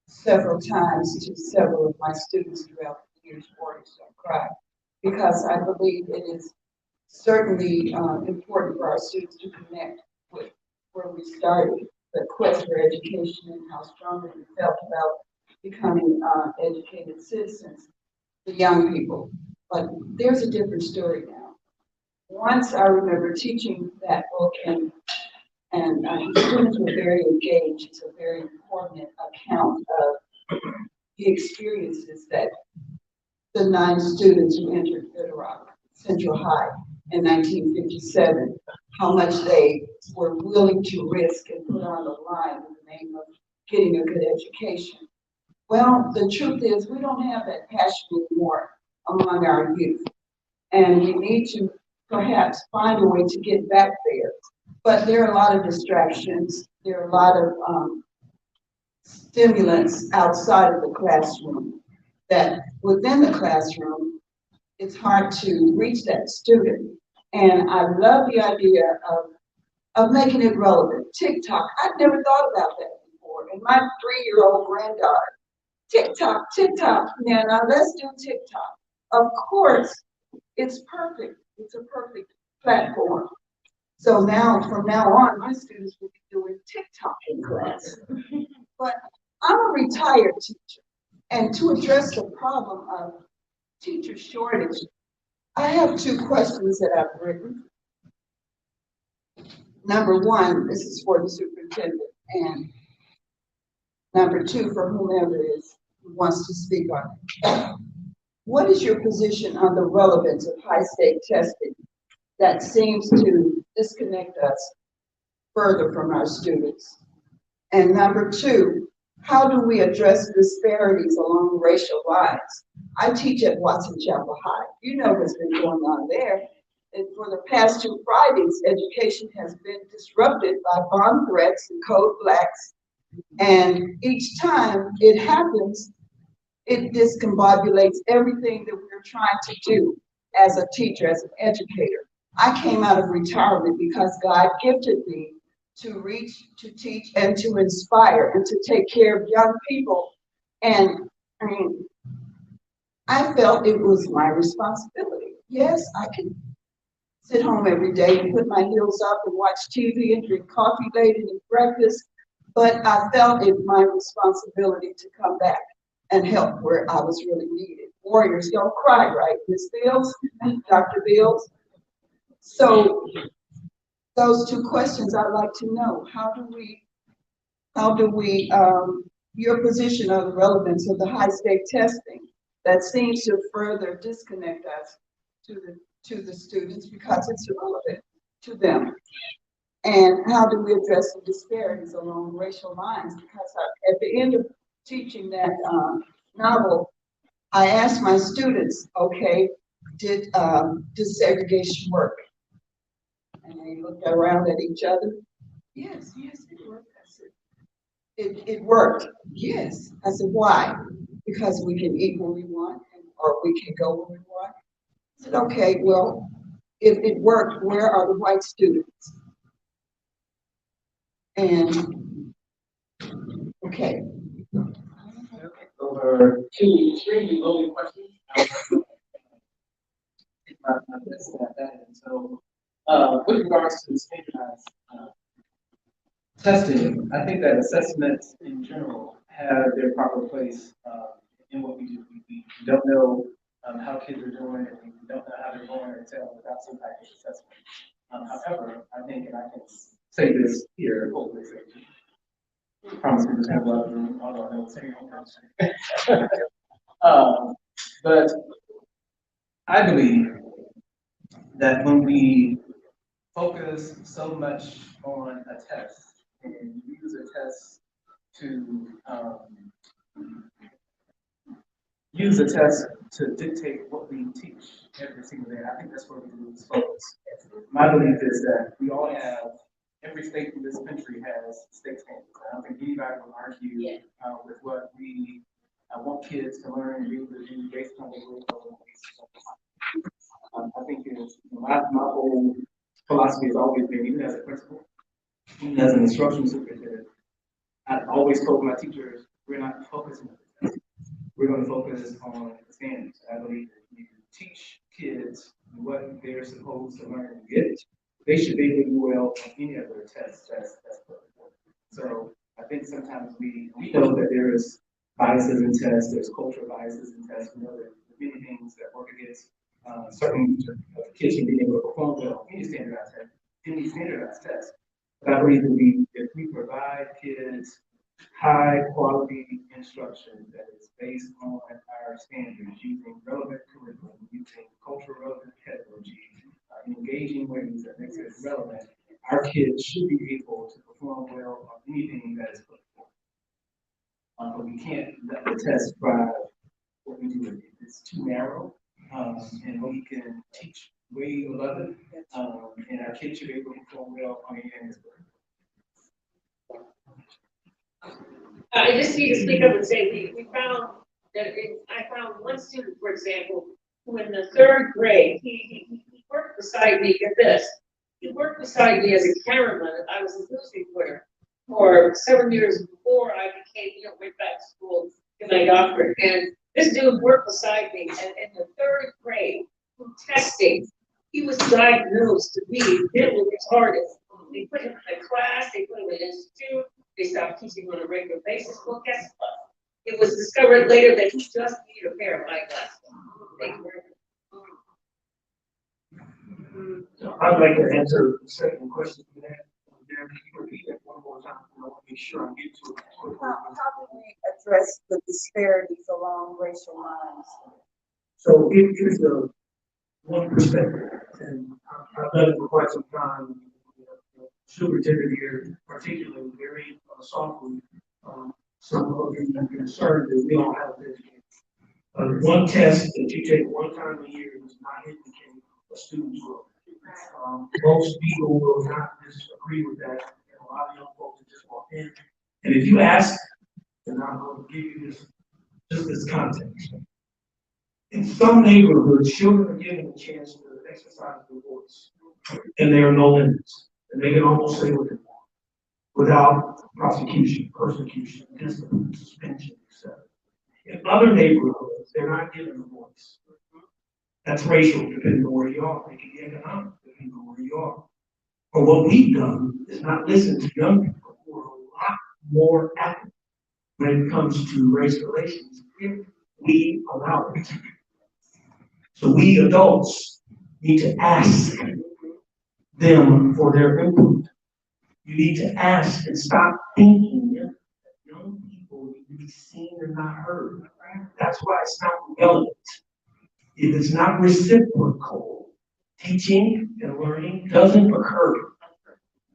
several times to several of my students throughout the years, Warriors Don't Cry, because I believe it is certainly important for our students to connect with where we started, the quest for education and how strongly we felt about becoming educated citizens, the young people. But there's a different story now. Once I remember teaching that book and the students were very engaged. It's a very important account of the experiences that the 9 students who entered Little Rock Central High in 1957, how much they were willing to risk and put on the line in the name of getting a good education. Well, the truth is we don't have that passion anymore among our youth. And we need to perhaps find a way to get back there. But there are a lot of distractions. There are a lot of stimulants outside of the classroom that within the classroom, it's hard to reach that student. And I love the idea of making it relevant. TikTok, I've never thought about that before. And my 3-year-old granddaughter, TikTok, now let's do TikTok. Of course, it's perfect. It's a perfect platform. So now, from now on, my students will be doing TikTok in class. But I'm a retired teacher. And to address the problem of teacher shortage, I have 2 questions that I've written. Number 1, this is for the superintendent, and number 2, for whomever it is who wants to speak on it. What is your position on the relevance of high-stake testing that seems to disconnect us further from our students? And number 2, how do we address disparities along racial lines? I teach at Watson Chapel High. You know what's been going on there. And for the past 2 Fridays, education has been disrupted by bomb threats and code blacks. And each time it happens, it discombobulates everything that we're trying to do as a teacher, as an educator. I came out of retirement because God gifted me to reach, to teach, and to inspire, and to take care of young people. And I mean, I felt it was my responsibility. Yes, I can sit home every day and put my heels up and watch TV and drink coffee late and eat breakfast, but I felt it my responsibility to come back and help where I was really needed. Warriors don't cry, right, Ms. Beals, Dr. Beals? So those 2 questions I'd like to know. How do we, your position on the relevance of the high-stake testing that seems to further disconnect us to the students because it's irrelevant to them. And how do we address the disparities along racial lines? Because at the end of teaching that novel, I asked my students, okay, did segregation work? And they looked around at each other. Yes, it worked. I said, it worked. Yes. I said, why? Because we can eat when we want, or we can go when we want. I said, okay, well, if it worked, where are the white students? And, okay. Those are 2 extremely loaded questions. My best at that. And so, with regards to standardized testing, I think that assessments in general have their proper place in what we do. We don't know how kids are doing, and we don't know how they're going until without some type of assessment. However, I think, and I can say this here, hopefully, I promise we just have a lot of room, although I know it's saying but I believe that when we focus so much on a test and use a test to dictate what we teach every single day, I think that's where we lose focus. My belief is that we all have, every state in this country has state standards. I don't think anybody will argue, with what we, want kids to learn and be able to do based on their grade level and basis of life. I think it's, my whole philosophy has always been, even as a principal, even as an instructional superintendent, I've always told my teachers, we're not focusing on the test. We're going to focus on the standards. I believe that you teach kids what they're supposed to learn and get, they should be able to do well on any of their tests. That's perfect. So I think sometimes we know that there is biases in tests, there's cultural biases in tests. We know that there are many things that work against certain kids from being able to perform well on any standardized test. But I believe that if we provide kids high quality instruction that is based on our standards, using relevant curriculum, using cultural relevant pedagogy, engaging ways that makes it relevant, our kids should be able to perform well on anything that is put forth. But we can't let the test drive what we do. It's too narrow, and we can teach way above it, and our kids should be able to perform well on anything that's put forth. I just need to speak up and say, we found that I found one student, for example, who in the 3rd grade, he worked beside me, get this, he worked beside me as a cameraman. I was a news reporter for 7 years before I became, went back to school to my doctorate. And this dude worked beside me, and in the 3rd grade, through testing, he was diagnosed to be mentally retarded. They put him in a class, they put him in an institute, they stopped teaching on a regular basis. Well, guess what? It was discovered later that he just needed a pair of eyeglasses. Thank you very much. I'd like to answer the second question for that. Darren, can you repeat that one more time? I want to make sure I get to it. How do we address the disparities along racial lines? So here's the one perspective, and I've done it for quite some time. Superintendent here, particularly very softly, some of you are concerned that we don't have an education. One test that you take one time a year does not indicate a student's growth. Most people will not disagree with that. And a lot of young folks just walk in, and if you ask, and I'm going to give you just this context. In some neighborhoods, children are given a chance to exercise their voice, and there are no limits. And they can almost say what they want without prosecution, persecution, discipline, suspension, etc. In other neighborhoods, they're not given a voice. That's racial, depending on where you are. It can be economic, depending on where you are. But what we've done is not listen to young people who are a lot more active when it comes to race relations if we allow it. So we adults need to ask them for their input. You need to ask and stop thinking that young people need to be seen and not heard. That's why it's not relevant. If it's not reciprocal, teaching and learning doesn't occur.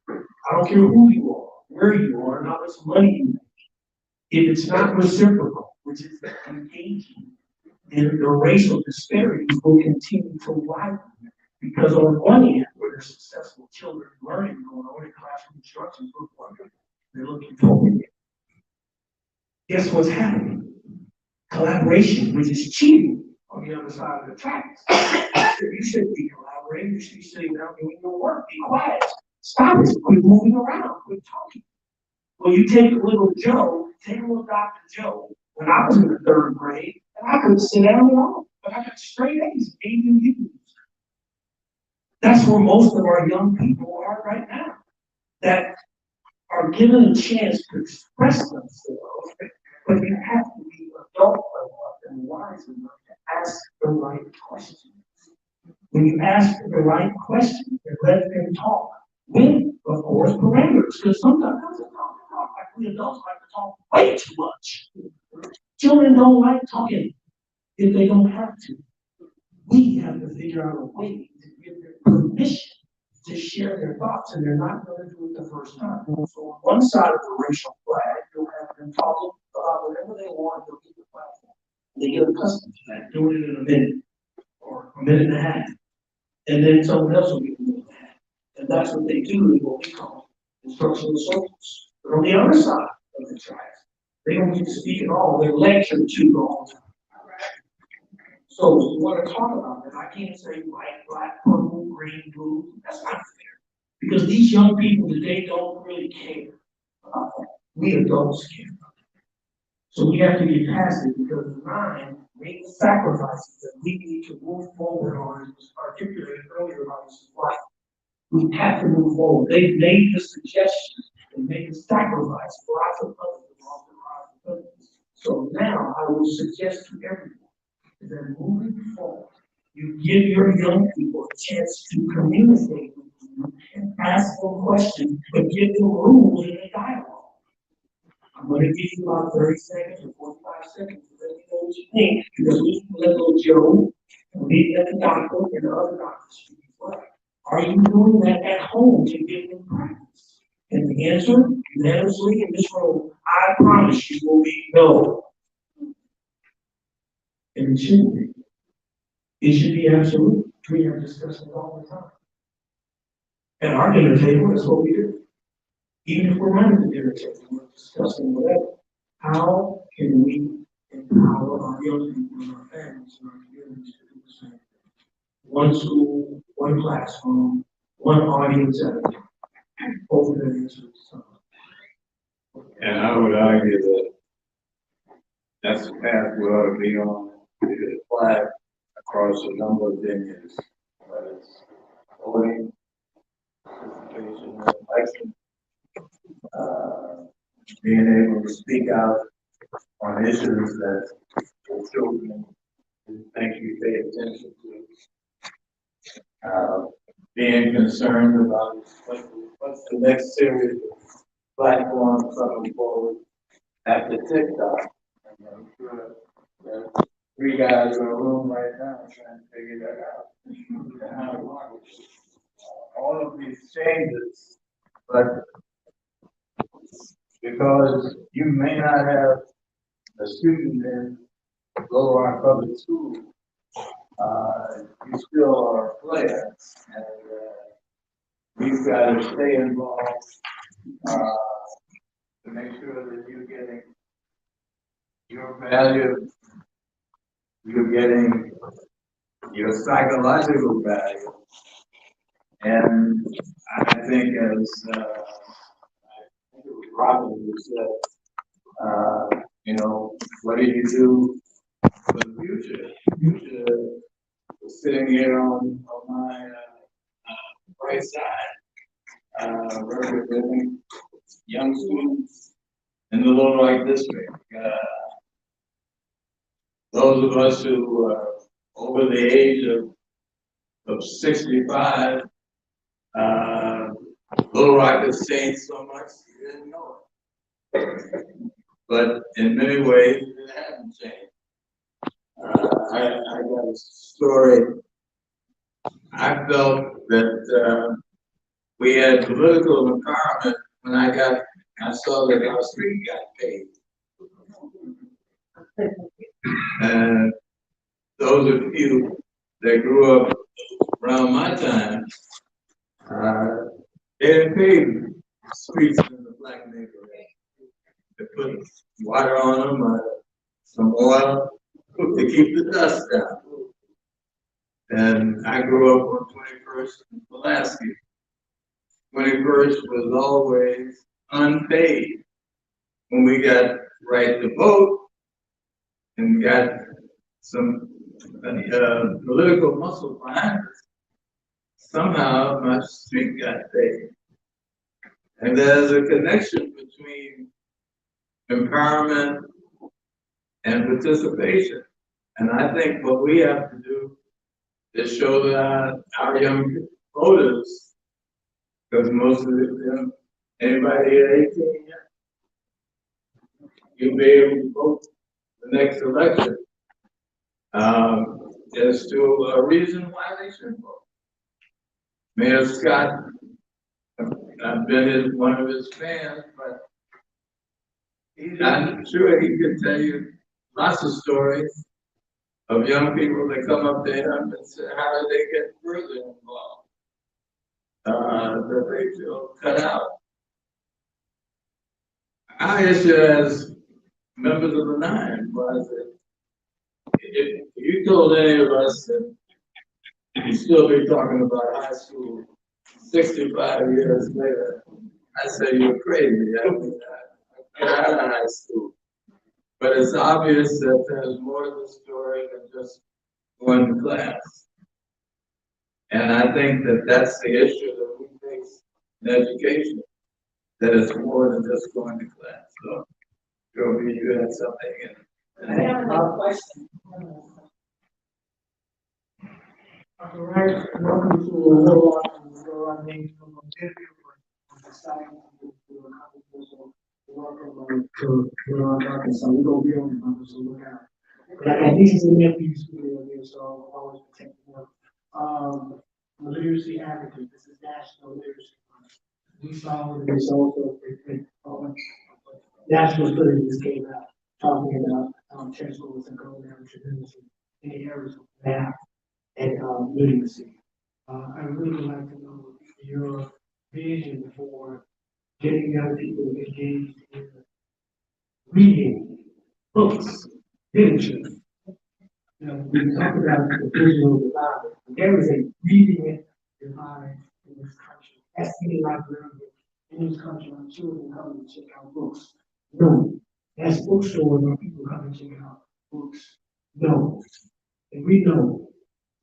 I don't care who you are, where you are, and how much money you make. If it's not reciprocal, which is engaging, then the racial disparities will continue to widen. Because on one end, where there's successful children learning going on in classroom instruction, they're looking forward. Guess what's happening? Collaboration, which is cheating on the other side of the tracks. You shouldn't be collaborating, you should be sitting down doing your work, be quiet. Stop it, quit moving around, quit talking. Well, you take little Joe, take little Dr. Joe, when I was in the 3rd grade, and I couldn't sit down at all, but I got straight A's, AU's. That's where most of our young people are right now, that are given a chance to express themselves, but you have to be adult enough and wise enough to ask the right questions. When you ask the right questions and let them talk, with, of course, parameters, because sometimes like we adults like to talk way too much. Children don't like talking if they don't have to. We have to figure out a way to give them permission to share their thoughts, and they're not going to do it the first time. So on one side of the racial flag, you'll have them talking about whatever they want, they'll get the platform. They get accustomed to that, doing it in a minute or a minute and a half. And then someone else will get a minute and a half. And that's what they do, is what we call instructional circles. But on the other side of the tracks, they don't get to speak at all, they're lectured to the whole time. So we want to talk about that. I can't say white, black, purple, green, blue. That's not fair. Because these young people today don't really care about that. We adults care about that. So we have to get past it because the mind made the sacrifices that we need to move forward on, as was articulated earlier about this life. We have to move forward. They've made the suggestions and made the sacrifice for lots of others along the rise of others. So now I will suggest to everyone that moving forward, you give your young people a chance to communicate with you and ask them questions, but give them rules in a dialogue. I'm going to give you about 30 seconds or 45 seconds to let me know what you think, because we can let little Joe and maybe let the doctor and the other doctors speak as well. Are you doing that at home to give them practice? And the answer, unanimously in this room, I promise you, will be no. And it shouldn't be. It should be absolute. We have discussed it all the time. At our dinner table, that's what we do. Even if we're not at the dinner table, we're discussing whatever. How can we empower our young people and our families and our communities to do the same thing? One school, one classroom, one audience at a time. Both of them answer to something. And I would argue that that's the path we ought to be on, to apply across a number of venues, whether it's voting, participation, election, being able to speak out on issues that the children think you pay attention to. Being concerned about what's the next series of platforms coming forward after TikTok. And I'm sure there are 3 guys in a room right now trying to figure that out. And how it works. All of these changes, but because you may not have a student in Lower Rock Public School, you still are a player, and you've got to stay involved to make sure that you're getting your value, you're getting your psychological value. And I think as Robin said, you know, what do you do for the future? Future is sitting here on my right side, representing young students in the Little Rock District. Those of us who are over the age of 65, Little Rock has changed so much, you didn't know it. But in many ways, it hasn't changed. I got a story. I felt that we had political empowerment when I saw that our street got paid. And those of you that grew up around my time, they didn't pay streets in the black neighborhood. They put water on them, some oil to keep the dust down. And I grew up on 21st and Pulaski. 21st was always unpaid. When we got right to vote and got some political muscle behind us, somehow my street got paid. And there's a connection between empowerment and participation. And I think what we have to do is show that our young voters, because most of them, anybody at 18, you'll be able to vote the next election. There's still a reason why they should vote. Mayor Scott, I've been one of his fans, but I'm sure he could tell you lots of stories of young people that come up to him and say, how do they get further involved? that they feel cut out. Our issue as members of the nine was that if you told any of us that you still be talking about high school 65 years later, I say you're crazy. I mean, I got out of high school. But it's obvious that there's more to the story than just going to class. And I think that that's the issue that we face in education, that it's more than just going to class. So, Joby, you had something in. I have another question. Dr. Wright, welcome to Little Names from Ontario. Welcome to Arkansas. We're gonna be on campus, so look out. And these are the nephews who are here, so I'll always protect them. The literacy advocate, this is National Literacy Month. We saw the results of national studies just came out talking about textbooks and going down tremendously in the areas of math and literacy. I really would like to know your vision for getting young people engaged in reading books, literature. You know, we talk about the digital divide. There is a reading divide in this country. That's any librarian in this country on children coming to check out books. No. That's bookstores where people come and check out books. No. And we know,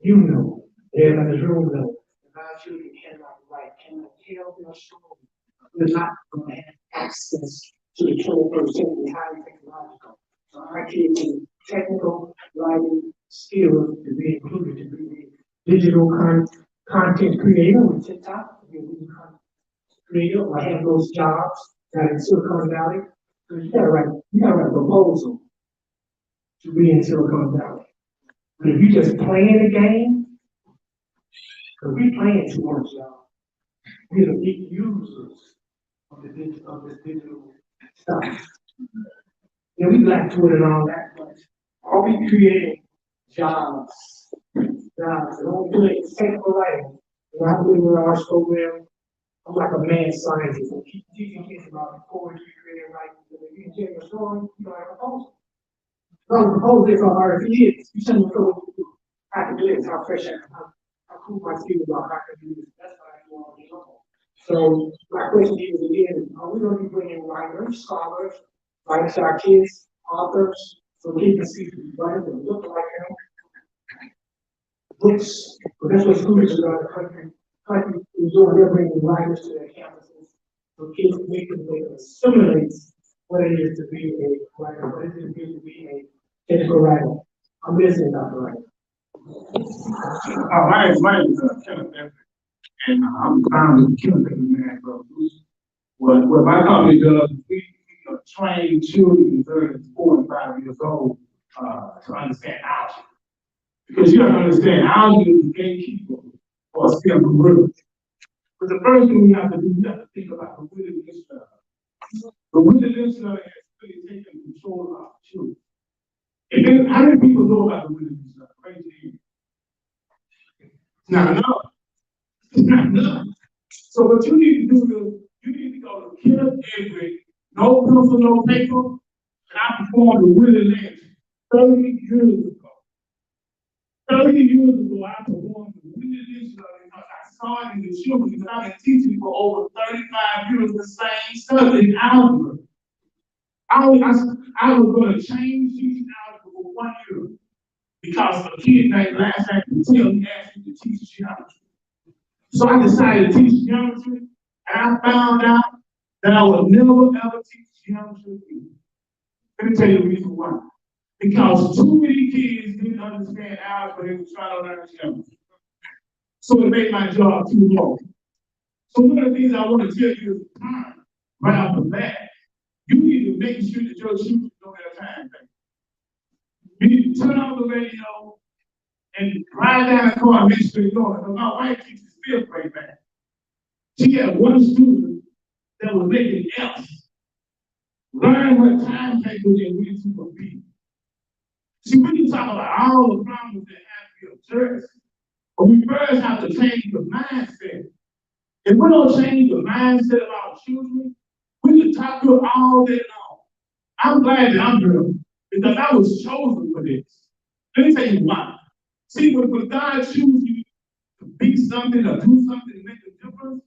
you know, everybody in this room knows, that our children cannot write, cannot tell their story. We're not going to have access to the 21st century, highly technological. So our kids need technical writing skills to be included, to be a digital content creator on TikTok, to be a digital content creator, or have those jobs that in Silicon Valley. So you gotta write a proposal to be in Silicon Valley. But if you just playing the game, because we playing too much, y'all. We're the big users of this digital stuff. You know, we like Twitter and all that, but are we creating jobs? Jobs, and all we do is technical writing. When I believe in our program, I'm like a mad scientist. I keep teaching kids about poetry, creative writing. If you can tell your story, you can write a proposal. So the proposal is how hard it is. You send me what you do. How to do this, how fresh I am, how cool my skills are, how to do this. That's what I do all day long. So my question to you is again, are we going to be bringing writers, scholars, writers to our kids, authors, so kids can see writers that look like them? Books, but that's what schools around the country is doing. They're bringing writers to their campuses, so kids can make them assimilate what it is to be a writer, what it is to be a technical writer. I'm listening, Dr. Wright. My name is Kenneth Epic, and I'm founder of the Kenneth Epic Man Club. What my company does, we train children 30 to 4 and 5 years old to understand algebra. Because you have to understand, algebra is the gatekeeper for a STEM curriculum. But the first thing we have to do, we have to think about the Willie Lynch. The Willie Lynch has really taken control of our children. And then, how many people know about the Willie Lynch? Raise your hand. Not enough. It's not enough. So what you need to do is you need to go to Kenneth Epic, no pencil, no paper, and I performed the Willie Lynch 30 years ago. 30 years ago, I performed the Willie Lynch because I saw it in the children because I've been teaching for over 35 years the same subject, algebra. I was going to change teaching algebra for 1 year because a kid named Last Act Patel, he asked me to teach geometry. So I decided to teach geometry, and I found out that I would never ever teach geometry again. Let me tell you the reason why. Because too many kids didn't understand algebra, they were trying to learn geometry. So it made my job too long. So one of the things I want to tell you is time, right off the bat. You need to make sure that your students know their time thing. You need to turn on the radio and ride down the car and make sure you know it. My wife teaches 5th grade math. She had one student that was making F's. Learn what time tables and reason would be. See, we can talk about all the problems that have to be addressed, but we first have to change the mindset If we don't change the mindset of our children, we can talk to it all day long. I'm glad that I'm here because I was chosen for this. Let me tell you why. See, when God chooses you to be something or do something to make a difference,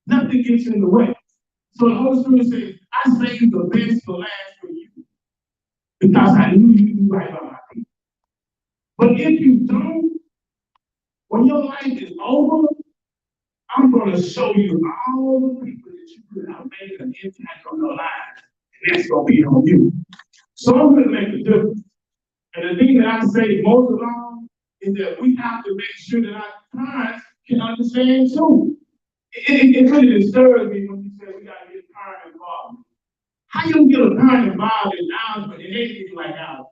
nothing gets in the way. So the Holy Spirit says, I saved the best for last for you because I knew you do right by my people. But if you don't, when your life is over, I'm going to show you all the people that you could have made an impact on their lives, and that's going to be on you. So I'm going to make a difference. And the thing that I say most of all is that we have to make sure that our parents can understand too. It really disturbs me when you say we got to get parent involved. How you get a parent involved in algebra and anything like algebra?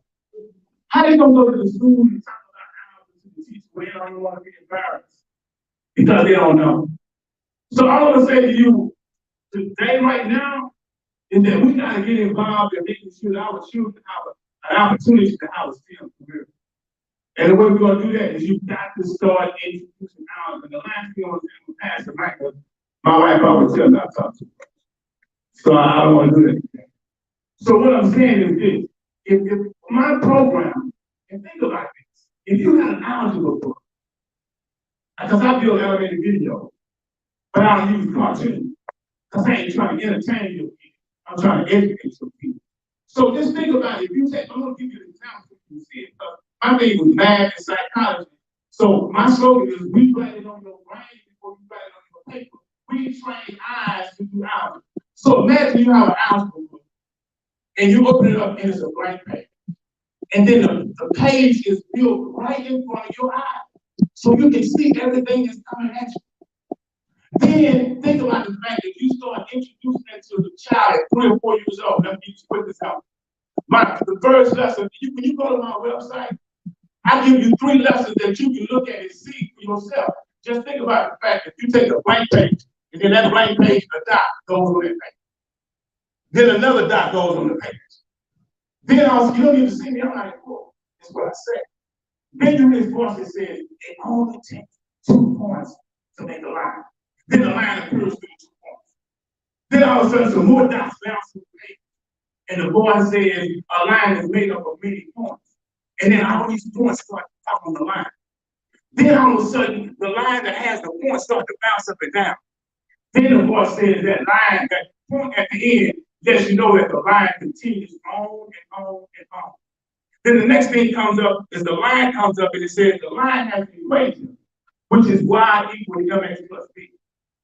How they gonna go to the school and talk about algebra to the teacher when they don't even want to be embarrassed because they don't know? So I want to say to you today, right now, is that we got to get involved in making sure that our children have an opportunity to have a STEM career. And the way we're going to do that is you've got to start introducing algebra. And the last thing I want to do is pass the mic. My wife always tells me I talk too much. So I don't want to do that. So what I'm saying is this. If my program, and think about this, if you had an algebra book, because I build elementary videos, but I don't use cartoons, because I ain't trying to entertain your people. I'm trying to educate your people. So just think about it. If you take, I'm going to give you an example so you can see it. My thing was math and psychology. So my slogan is, we write it on your brain before you write it on your paper. We train eyes to do algebra. So imagine you have an algebra book, and you open it up and it's a blank page. And then the page is built right in front of your eyes. So you can see everything that's coming at you. Then think about the fact that you start introducing it to the child at 3 or 4 years old. Let me just put this out. The first lesson, when you go to my website, I give you 3 lessons that you can look at and see for yourself. Just think about the fact that you take a blank page, and then that blank page, a dot goes on that page. Then another dot goes on the page. Then also, you don't even see me, I'm not important. That's what I said. Then you hear this voice that says, it only takes 2 points to make a line. Then the line appears through 2 points. Then all of a sudden, some more dots bounce through the page. And the voice says, a line is made up of many points. And then all these points start to talk on the line. Then all of a sudden, the line that has the points start to bounce up and down. Then the voice says that line, that point at the end, lets you know that the line continues on and on and on. Then the next thing comes up is the line comes up and it says the line has an equation, which is y equals mx plus b.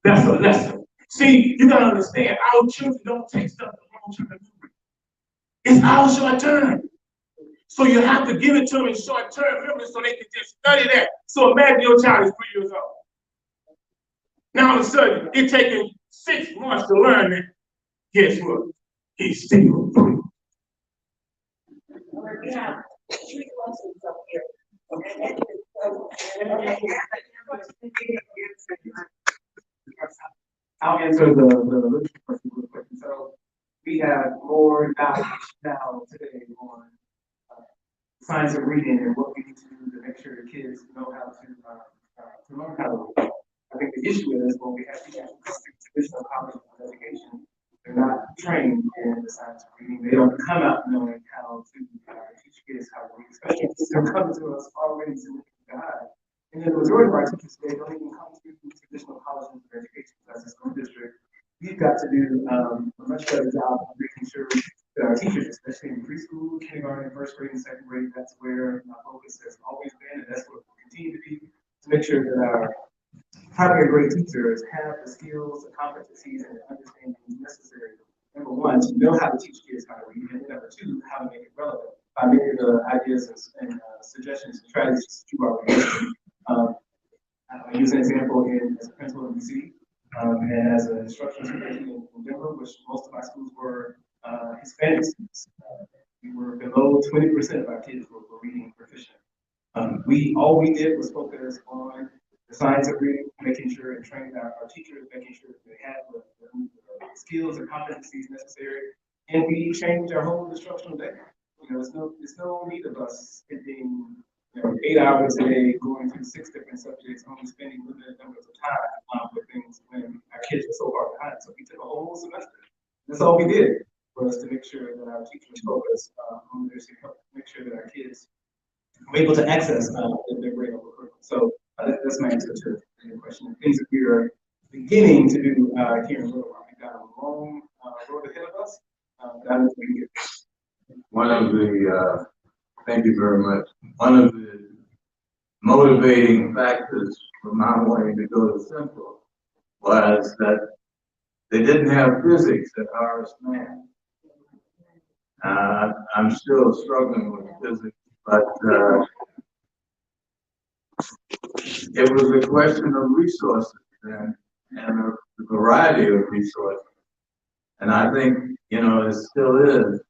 That's a lesson. See, you gotta understand, our children don't take stuff the long term memory. It's our short term. So you have to give it to them in short term memory so they can just study that. So imagine your child is 3 years old. Now all of a sudden, it's taking 6 months to learn that. Guess what? He's still 3. We have 3 questions up here. I'll answer the literature question real quick. So we have more knowledge now today on science of reading and what we need to do to make sure the kids know how to learn how to read. I think the issue is when we have teachers who come through traditional college education, they're not trained in the science of reading. They don't come out knowing how to teach kids how to read, especially if they're coming to us already significantly behind. And then the majority of our teachers today don't even come through traditional colleges of education. As a school district, we've got to do a much better job of making sure that our teachers, especially in preschool, kindergarten, first grade, and second grade, that's where my focus has always been, and that's what will continue to be, to make sure that our highly great teachers have the skills, the competencies, and the understanding necessary. Number one, to know how to teach kids how to read, and number two, how to make it relevant by many of the ideas and suggestions and strategies that you already mentioned. I'll use an example as a principal in DC, and as an instructional superintendent in Denver, which most of my schools were Hispanic students. We were below 20% of our kids were reading proficient. All we did was focus on the science of reading, making sure and training our teachers, making sure that they have the skills and competencies necessary, and we changed our whole instructional day. You know, there's no need of us spending 8 hours a day going through 6 different subjects, only spending limited numbers of time with things. kids were so far behind, so we took a whole semester. That's all we did, was to make sure that our teachers focused on literacy, help make sure that our kids were able to access their grade level curriculum. So that's my answer to your question. Things that we are beginning to do here in Little Rock. We've got a long road ahead of us, but I think we can get there. One of the, thank you very much. One of the motivating factors for my wanting to go to Central was that they didn't have physics at Horace Mann. I'm still struggling with physics, but it was a question of resources and a variety of resources. And I think, you know, it still is.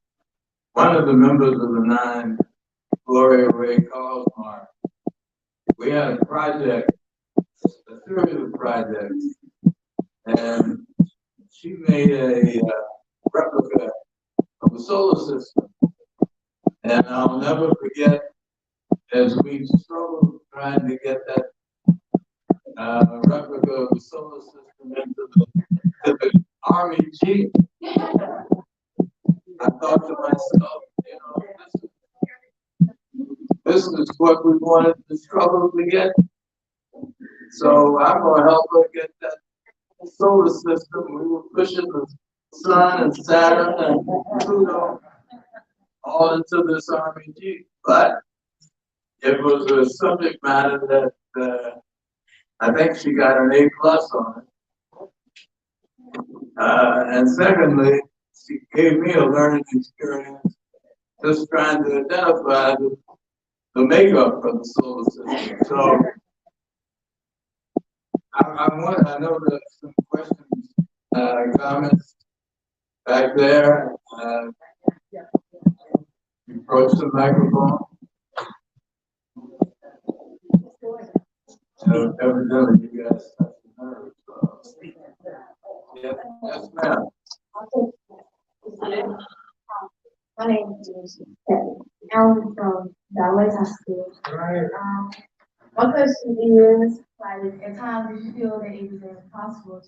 One of the members of the 9, Gloria Ray Carlsmark, we had a project, a series of projects, and she made a replica of the solar system. And I'll never forget, as we struggled trying to get that replica of the solar system into the Army chief, I thought to myself, you know, this is what we wanted to struggle to get. So I'm going to help her get that solar system. We were pushing the sun and Saturn and Pluto all into this Army chief. But it was a subject matter that I think she got an A+ on it. And secondly, she gave me a learning experience just trying to identify the makeup of the solar system. So I know there's some questions, comments back there. You approach the microphone. So evidently you guys have the nerves. Yes, ma'am. My name is Denise. I'm from Dallas High School. My question is, like, at times did you feel that it was impossible to,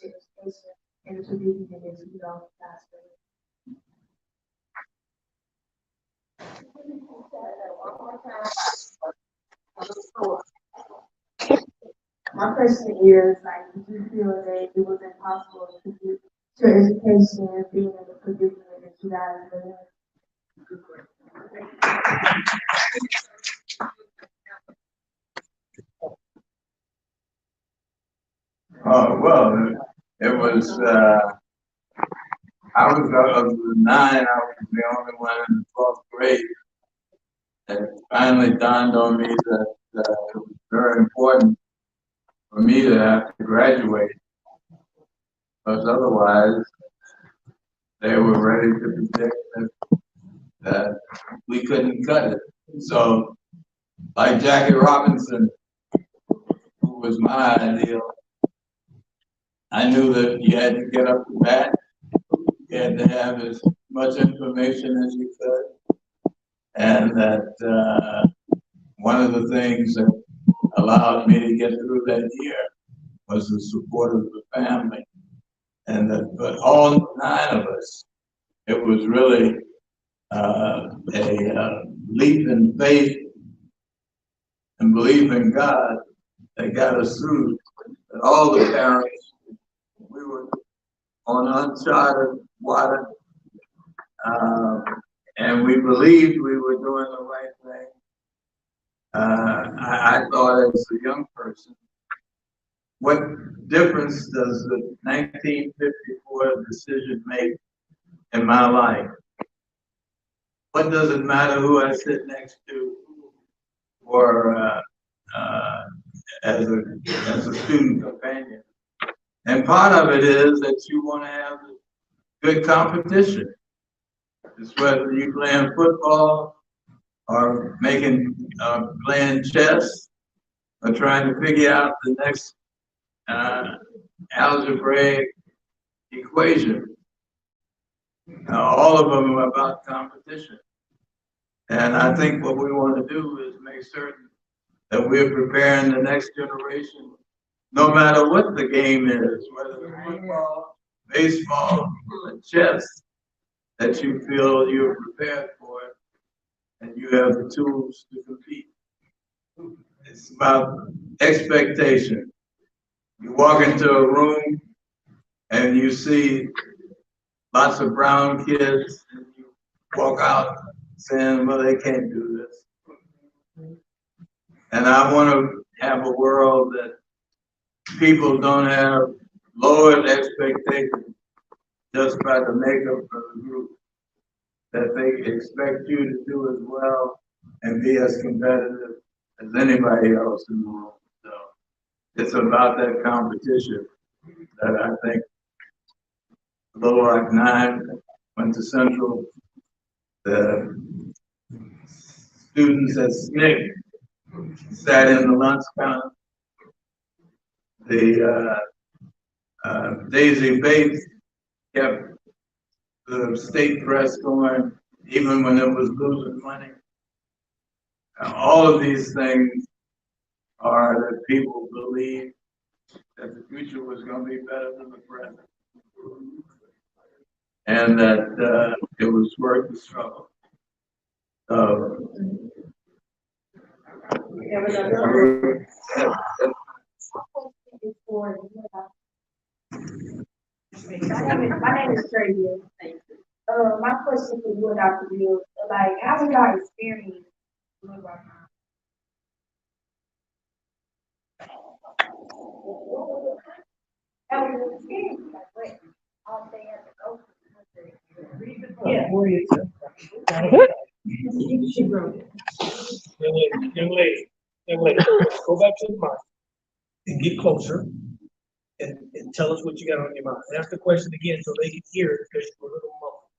take education and to be able to, faster? My question is, like, did you feel that it was impossible to do your education and being in the predicament that you guys were in? Oh, well, it was, I was of the 9, I was the only one in the 12th grade. And it finally dawned on me that it was very important for me to have to graduate, because otherwise they were ready to predict that we couldn't cut it. So, like Jackie Robinson, who was my ideal, I knew that you had to get up to bat, you had to have as much information as you could, and that one of the things that allowed me to get through that year was the support of the family. And that, but all 9 of us, it was really a leap in faith and belief in God that got us through. And all the parents, we were on uncharted water, and we believed we were doing the right thing. I thought as a young person, what difference does the 1954 decision make in my life? What does it matter who I sit next to, or as a student companion? And part of it is that you want to have good competition. It's whether you're playing football or playing chess or trying to figure out the next algebraic equation. All of them are about competition. And I think what we want to do is make certain that we're preparing the next generation no matter what the game is, whether it's football, baseball, or chess, that you feel you're prepared for it and you have the tools to compete. It's about expectation. You walk into a room and you see lots of brown kids, and you walk out saying, well, they can't do this. And I want to have a world that people don't have lowered expectations just by the makeup of the group, that they expect you to do as well and be as competitive as anybody else in the room. So it's about that competition that I think Little Rock 9 went to Central. The students at SNCC sat in the lunch counter. The Daisy Bates kept the state press going even when it was losing money. All of these things are that people believe that the future was going to be better than the present, and that it was worth the struggle. My name is Trey Hill. My question for you and Dr. Bill, like, how was y'all experience living right now? How was your experience? Like, what all they had to go through? Yeah. She wrote it. Young lady, go back to the mic and get closer and tell us what you got on your mind. Ask the question again so they can hear it because you're a little muffled.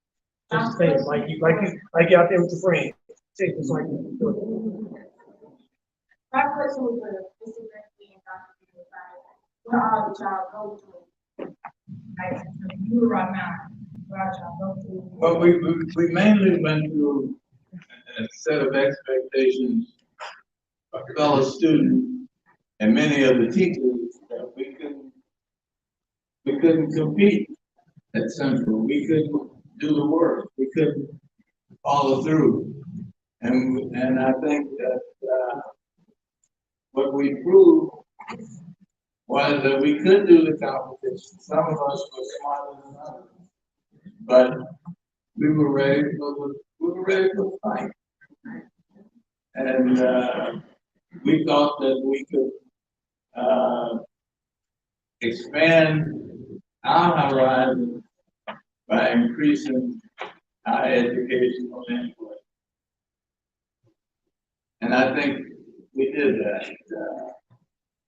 Just say it like you out there with your friend. Say it just like you. My question was for Mr. Leslie and Dr. Bill, what all did y'all go through? Like, you were right now, what all y'all go through? Well, we mainly went through a set of expectations of fellow students and many of the teachers that we couldn't compete at Central. We couldn't do the work. We couldn't follow through. And I think that what we proved was that we could do the competition. Some of us were smarter than others, but we were ready for the fight. And we thought that we could expand our horizon by increasing our educational input. And I think we did that.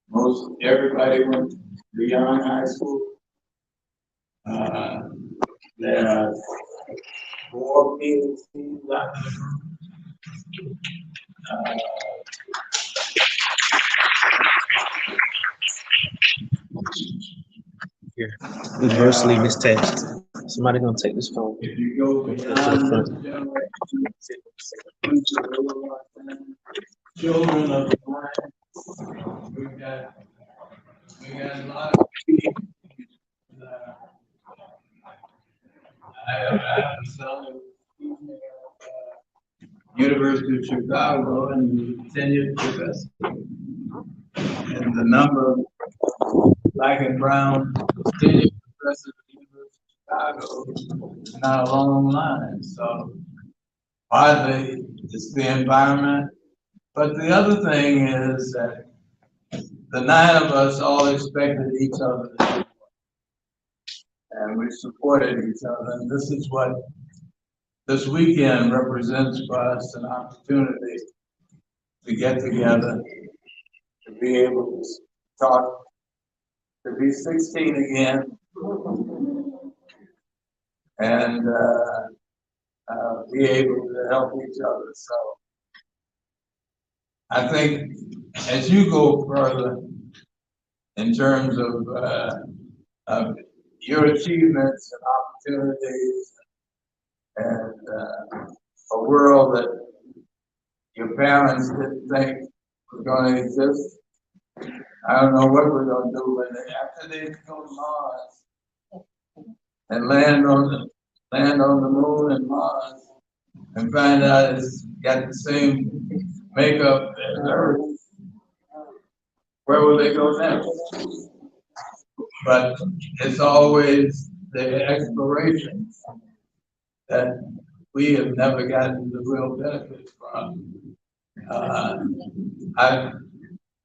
Most everybody went beyond high school. There are 4 PhDs out in the room. Here, adversely mistext. Somebody gonna take this phone. If you go beyond this generation, children of the blind, we got a lot of people. I have a son who's University of Chicago and he's a tenured professor. And the number of black and brown tenured professors at the University of Chicago is not a long line. So partly it's the environment, but the other thing is that the 9 of us all expected each other to do, and we supported each other. And this is what this weekend represents for us, an opportunity to get together, to be able to talk, to be 16 again, and be able to help each other. So I think as you go further in terms of your achievements and opportunities and a world that your parents didn't think was going to exist, I don't know what we're gonna do when after they go to Mars and land on the moon and Mars and find out it's got the same makeup as Earth. Where will they go next? But it's always the exploration that we have never gotten the real benefits from.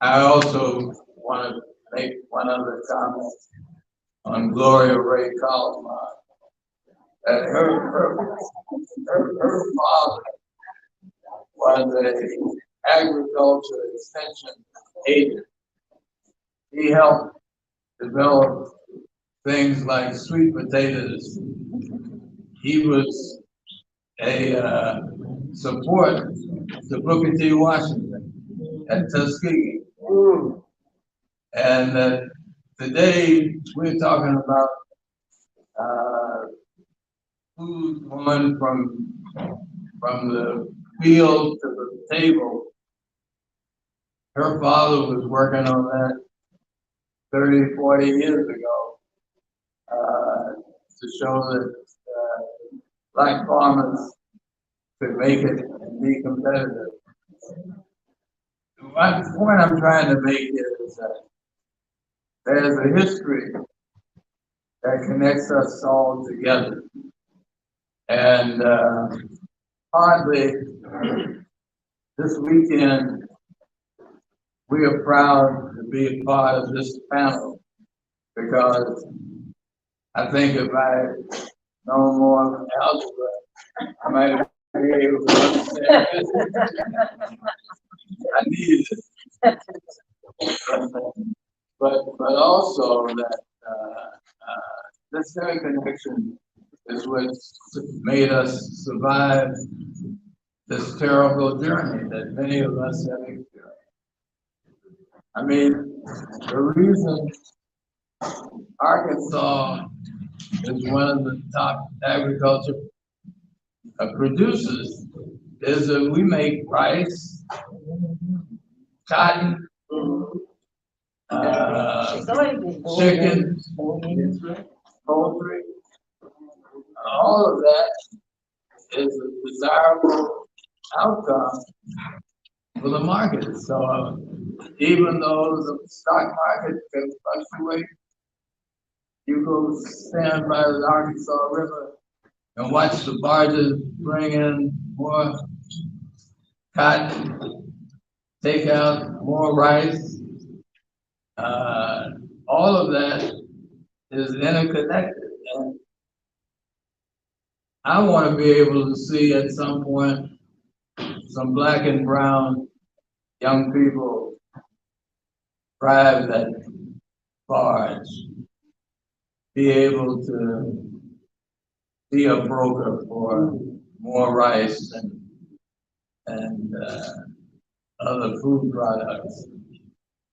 I also want to make one other comment on Gloria Ray Kalmar. That her father was an agriculture extension agent. He helped develop things like sweet potatoes. He was a support to Booker T. Washington at Tuskegee. And today we're talking about food going from the field to the table. Her father was working on that 30, 40 years ago to show that black farmers could make it and be competitive. One point I'm trying to make is that there's a history that connects us all together. And hardly this weekend, we are proud to be a part of this panel because I think if I know more algebra, I might be able to understand this. I need it. But also that this interconnection is what made us survive this terrible journey that many of us have experienced. I mean, the reason Arkansas is one of the top agriculture producers is that we make rice, cotton, chicken, poultry. All of that is a desirable outcome for the market. So even though the stock market can fluctuate, you go stand by the Arkansas River and watch the barges bring in more cotton, take out more rice. All of that is interconnected. And I want to be able to see at some point some black and brown young people drive that barge, be able to be a broker for more rice and other food products.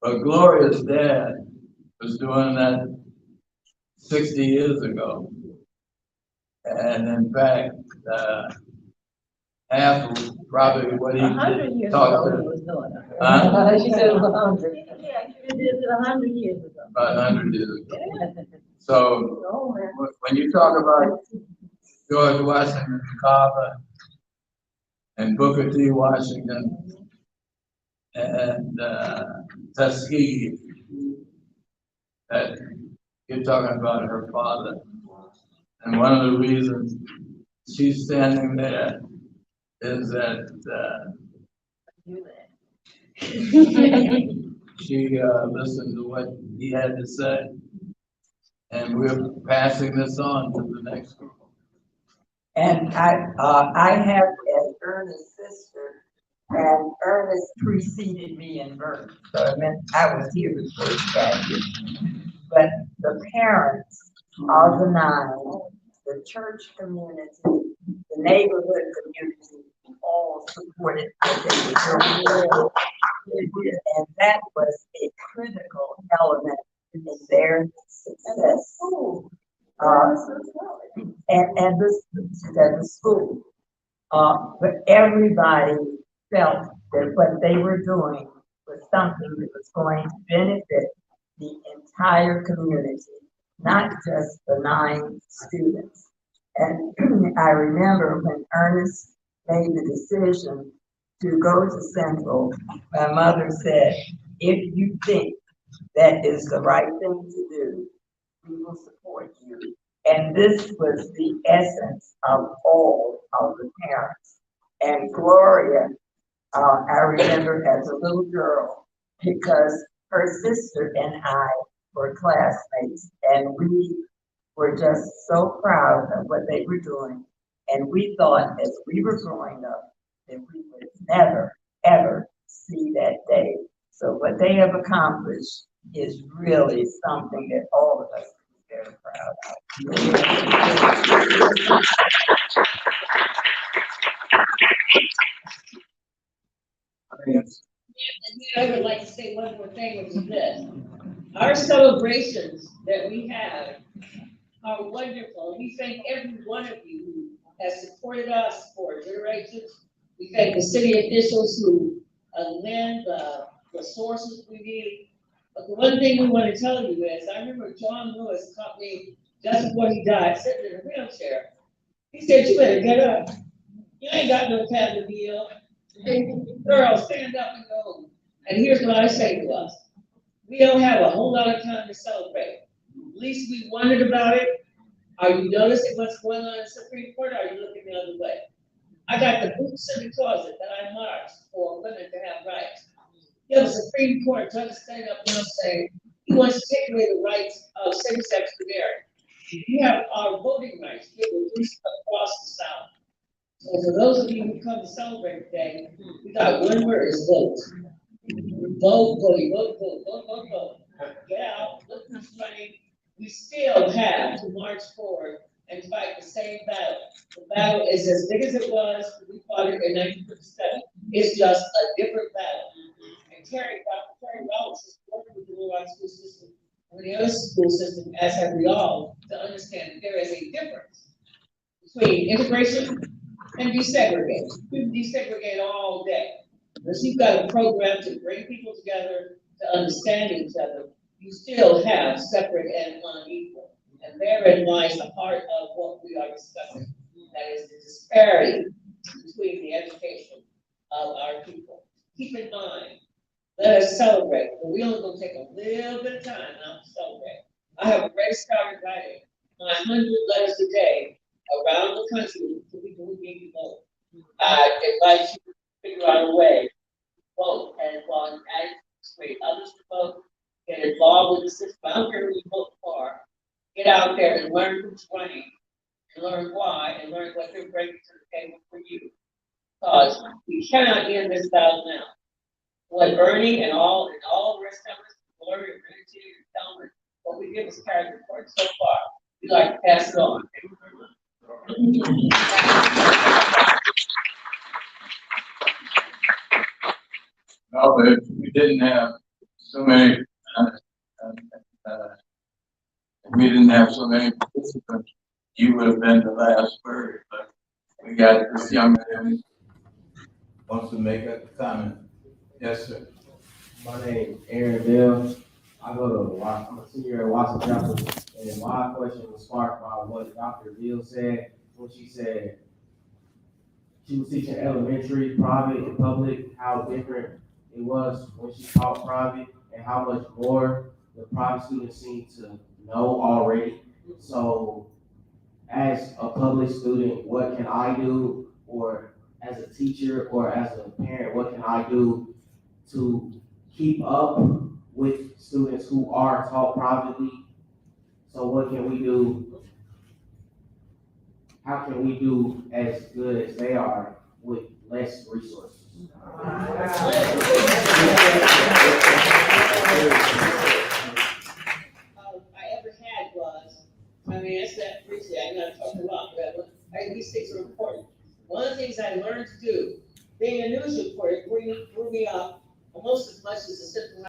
But Gloria's dad was doing that 60 years ago. And in fact, half of probably what he did talk to. She said it was 100. Yeah, you did it 100 years ago. About 100 years ago. So when you talk about George Washington Carver and Booker T. Washington and Tuskegee, that you're talking about her father. And one of the reasons she's standing there is that she listened to what he had to say. And we're passing this on to the next group. And I have an Ernest's sister, and Ernest preceded me in birth. So it meant I was here before he got here. But the parents of the 9, the church community, the neighborhood community, all supported it. And that was a critical element in their success. And this at the school. But everybody felt that what they were doing was something that was going to benefit the entire community, not just the 9 students. And I remember when Ernest made the decision to go to Central, my mother said, if you think that is the right thing to do, we will support you. And this was the essence of all of the parents. And Gloria, I remember as a little girl, because her sister and I were classmates, and we were just so proud of what they were doing. And we thought as we were growing up that we would never, ever see that day. So what they have accomplished is really something that all of us can be very proud of. I would like to say one more thing, which is this. Our celebrations that we have are wonderful. We thank every one of you who has supported us for generations. We thank the city officials who lend the resources we need. But the one thing we want to tell you is, I remember John Lewis caught me just before he died, sitting in a wheelchair. He said, "You better get up. You ain't got no time to deal. Girl, stand up and go." And here's what I say to us. We don't have a whole lot of time to celebrate. At least we wondered about it. Are you noticing what's going on in the Supreme Court, or are you looking the other way? I got the boots in the closet that I marched for women to have rights. You have a Supreme Court judge standing up now saying he wants to take away the rights of same-sex marriage. You have our voting rights given at least across the South. So for those of you who come to celebrate today, we got one word, is vote. Vote, vote, vote, vote, vote, vote, vote. Get out, look who's running. We still have to march forward and fight the same battle. The battle is as big as it was, we fought it in 1957. It's just a different battle. And Dr. Terry Roberts is working with the Little Rock school system and the other school system, as have we all, to understand that there is a difference between integration and desegregate. We desegregate all day. Unless you've got a program to bring people together, to understand each other, you still have separate and unequal. And therein lies the heart of what we are discussing. That is the disparity between the education of our people. Keep in mind, let us celebrate, but we only gonna take a little bit of time now to celebrate. I have already started writing my 100 letters a day around the country to people who need to vote. I invite you to figure out a way to vote and persuade others to vote, get involved with the system. I don't care who you vote for. Get out there and learn who's running, and learn why, and learn what they're bringing to the table for you. Because we cannot end this battle now. What Bernie and all the rest of us, Gloria, Trinity, and Thelma, what we did was carry the report so far. We like to pass it on. Thank you very much. No, but if we didn't have so many, if we didn't have so many participants, you would have been the last word, but we got this young man wants to make a comment. Yes, sir. My name is Aaron Bell. I'm a senior at Watson Chapel, and my question was sparked by what Dr. Bill said when she said she was teaching elementary, private, and public, how different it was when she taught private, and how much more the private students seem to know already. So, as a public student, what can I do, or as a teacher, or as a parent, what can I do to keep up with students who are taught privately? So what can we do? How can we do as good as they are with less resources? I ever had was, I mean, that's that briefly, I'm not talking about, but these things are important. One of the things I learned to do, being a news reporter, grew me up almost as much as a simple.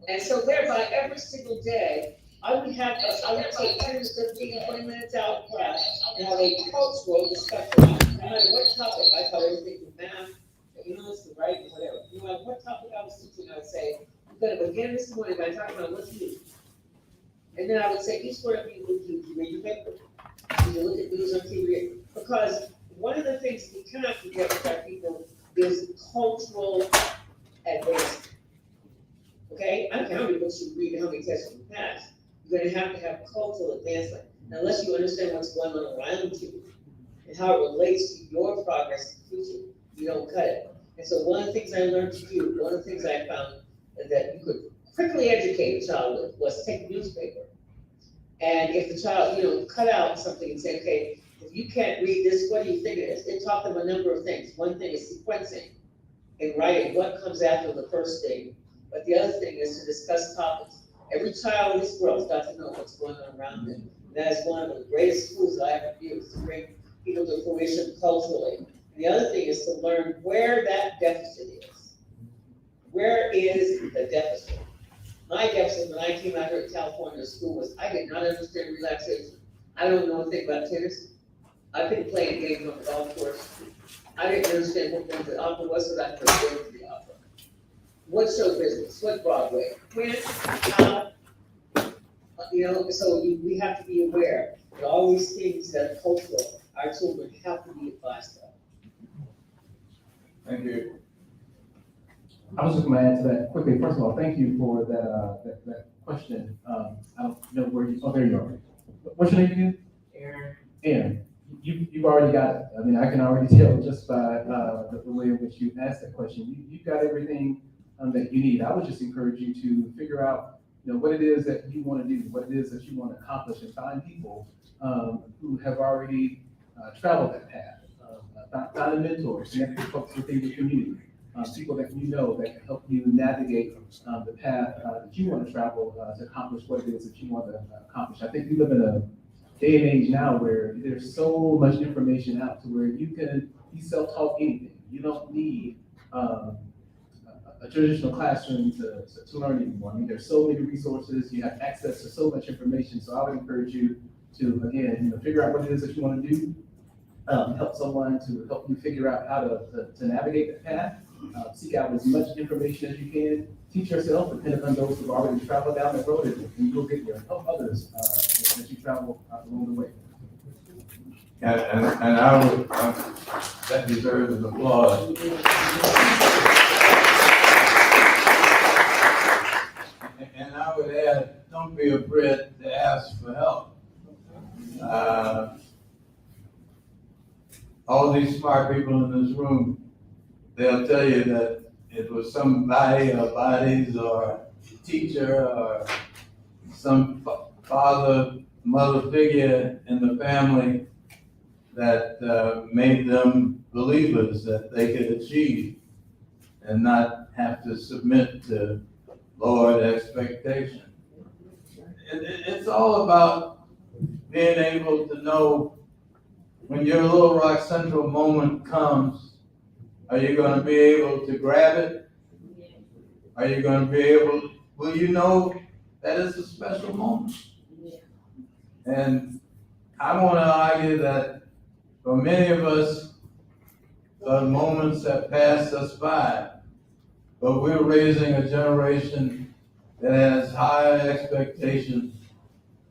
And so thereby, every single day, I would take 10 to 15, 20 minutes out of class and have a cultural discussion. No matter what topic, I taught everything from math, economics, to writing, whatever. No matter what topic I was teaching, I would say, we're gonna begin this morning by talking about what's new. And then I would say, each one of you would read your paper. You look at news on TV, because one of the things we cannot forget with our people is cultural advancement. Okay, I don't care how many books you read and how many tests you pass, you're gonna have to have cultural advancement. Now, unless you understand what's going on around you and how it relates to your progress in the future, you don't cut it. And so one of the things I learned to do, one of the things I found that you could quickly educate a child with was take a newspaper. And if the child, cut out something and say, okay, if you can't read this, what do you think it is? It taught them a number of things. One thing is sequencing and writing what comes after the first thing. But the other thing is to discuss topics. Every child in this world's got to know what's going on around them. That is one of the greatest tools that I ever used to bring people to fruition culturally. And the other thing is to learn where that deficit is. Where is the deficit? My deficit when I came out here to California school was I did not understand relaxation. I don't know a thing about tennis. I couldn't play a game on the golf course. I didn't understand what going to the opera was, but I could go to the opera. What show business? What Broadway? When? How? So we have to be aware that all these things that are cultural, our children have to be advised of. Thank you. I was just going to add to that quickly. First of all, thank you for that question. I don't know where you, oh, there you are. What's your name again? Aaron. You've already got it. I mean, I can already tell just by the way in which you asked that question. You've got everything that you need. I would just encourage you to figure out, what it is that you want to do, what it is that you want to accomplish, and find people who have already traveled that path. Find mentors, connect with folks within the community. People that that can help you navigate the path that you want to travel to accomplish what it is that you want to accomplish. I think we live in a day and age now where there's so much information out to where you can self-taught anything. You don't need a traditional classroom to learn anymore. I mean, there's so many resources, you have access to so much information. So I would encourage you to, again, figure out what it is that you want to do, help someone to help you figure out how to navigate the path. Seek out as much information as you can. Teach yourself, depending on those who've already traveled down the road, and you'll get there. Help others as you travel along the way. And I would, that deserves an applause. And I would add, don't be afraid to ask for help. All these smart people in this room, they'll tell you that it was somebody or bodies or teacher or some father, mother figure in the family that made them believers that they could achieve and not have to submit to lowered expectation. It's all about being able to know when your Little Rock Central moment comes, are you going to be able to grab it? Are you going to be able, will you know that it's a special moment? And I want to argue that for many of us, the moments have passed us by, but we're raising a generation that has higher expectations,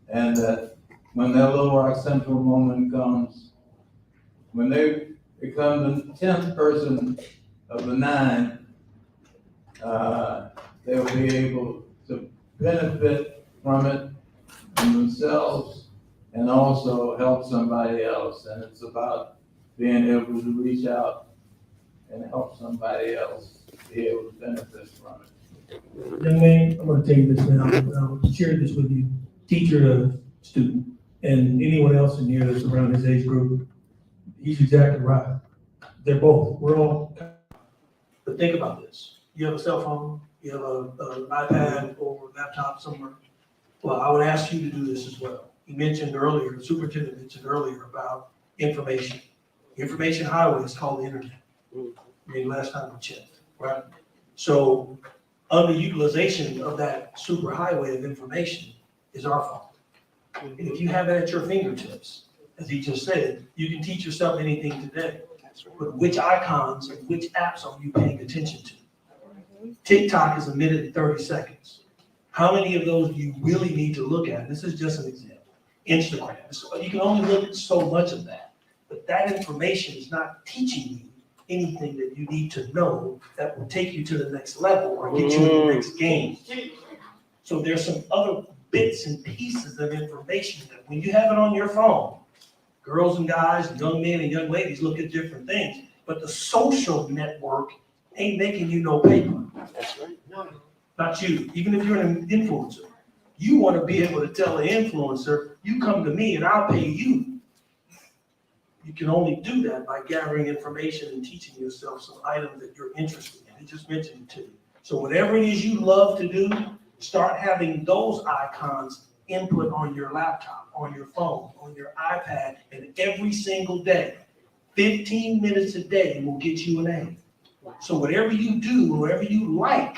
and that when that Little Rock Central moment comes, when they become the 10th person of the 9, they'll be able to benefit from it in themselves and also help somebody else. And it's about being able to reach out and help somebody else be able to benefit from it. Young man, I'm gonna tell you this now, I'll share this with you, teacher to student, and anyone else in here that's around his age group. He's exactly right. They're both, we're all, but think about this. You have a cell phone, you have an iPad or laptop somewhere. Well, I would ask you to do this as well. You mentioned earlier, the superintendent mentioned earlier about information. The information highway is called the internet. I mean, last time we checked, right? So underutilization of that super highway of information is our fault. And if you have it at your fingertips, as he just said, you can teach yourself anything today. But which icons and which apps are you paying attention to? TikTok is a minute and 30 seconds. How many of those do you really need to look at? This is just an example. Instagram. So you can only look at so much of that. But that information is not teaching you anything that you need to know that will take you to the next level or get you in the next game. So there's some other bits and pieces of information that when you have it on your phone, girls and guys, young men and young ladies look at different things, but the social network ain't making you no paper. That's right. Not you, even if you're an influencer. You want to be able to tell an influencer, you come to me and I'll pay you. You can only do that by gathering information and teaching yourself some items that you're interested in. I just mentioned it to you. So whatever it is you love to do, start having those icons input on your laptop, on your phone, on your iPad, and every single day. 15 minutes a day will get you an A. So whatever you do, whatever you like,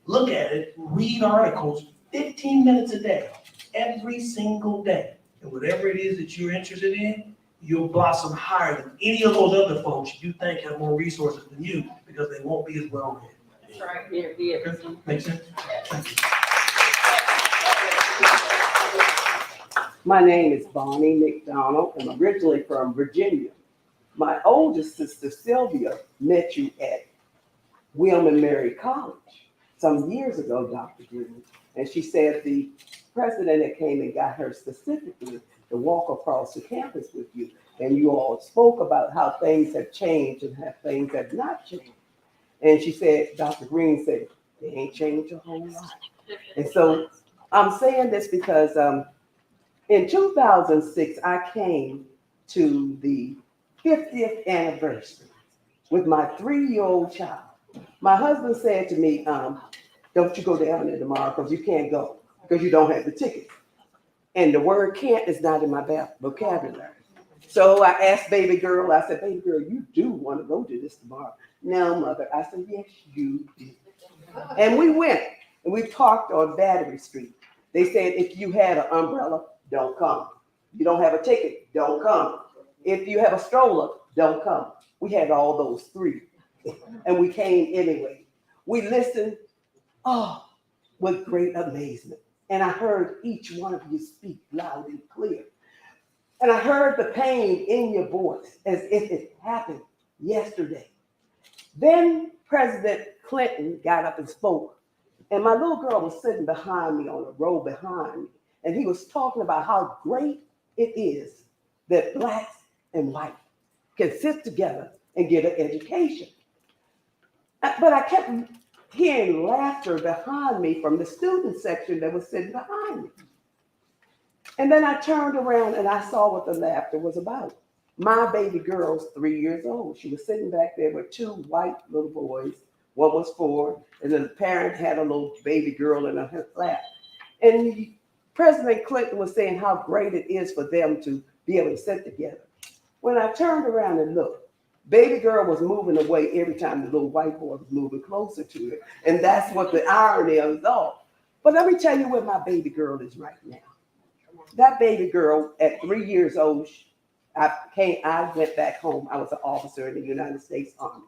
look at it, read articles, 15 minutes a day, every single day. And whatever it is that you're interested in, you'll blossom higher than any of those other folks you think have more resources than you because they won't be as well read. That's right, yeah. Okay? Make sense? Thank you. My name is Bonnie McDonald. I'm originally from Virginia. My oldest sister, Sylvia, met you at William and Mary College some years ago, Dr. Green. And she said the president that came and got her specifically to walk across the campus with you. And you all spoke about how things have changed and how things have not changed. And she said, Dr. Green said, they ain't changed a whole lot. And so I'm saying this because in 2006, I came to the 50th anniversary with my 3-year-old child. My husband said to me, don't you go down there tomorrow because you can't go because you don't have the ticket. And the word can't is not in my vocabulary. So I asked baby girl, I said, baby girl, you do want to go to this tomorrow. No, mother. I said, yes, you do. And we went and we parked on Battery Street. They said, if you had an umbrella, don't come. You don't have a ticket, don't come. If you have a stroller, don't come. We had all those 3. And we came anyway. We listened, with great amazement. And I heard each one of you speak loud and clear. And I heard the pain in your voice as if it happened yesterday. Then President Clinton got up and spoke. And my little girl was sitting behind me on a row behind me. And he was talking about how great it is that blacks and white can sit together and get an education. But I kept hearing laughter behind me from the student section that was sitting behind me. And then I turned around and I saw what the laughter was about. My baby girl's 3 years old. She was sitting back there with 2 white little boys. One was 4, and then the parent had a little baby girl in her lap. And President Clinton was saying how great it is for them to be able to sit together. When I turned around and looked, baby girl was moving away every time the little white boy was moving closer to her. And that's what the irony of it all. But let me tell you where my baby girl is right now. That baby girl at 3 years old, I went back home. I was an officer in the United States Army.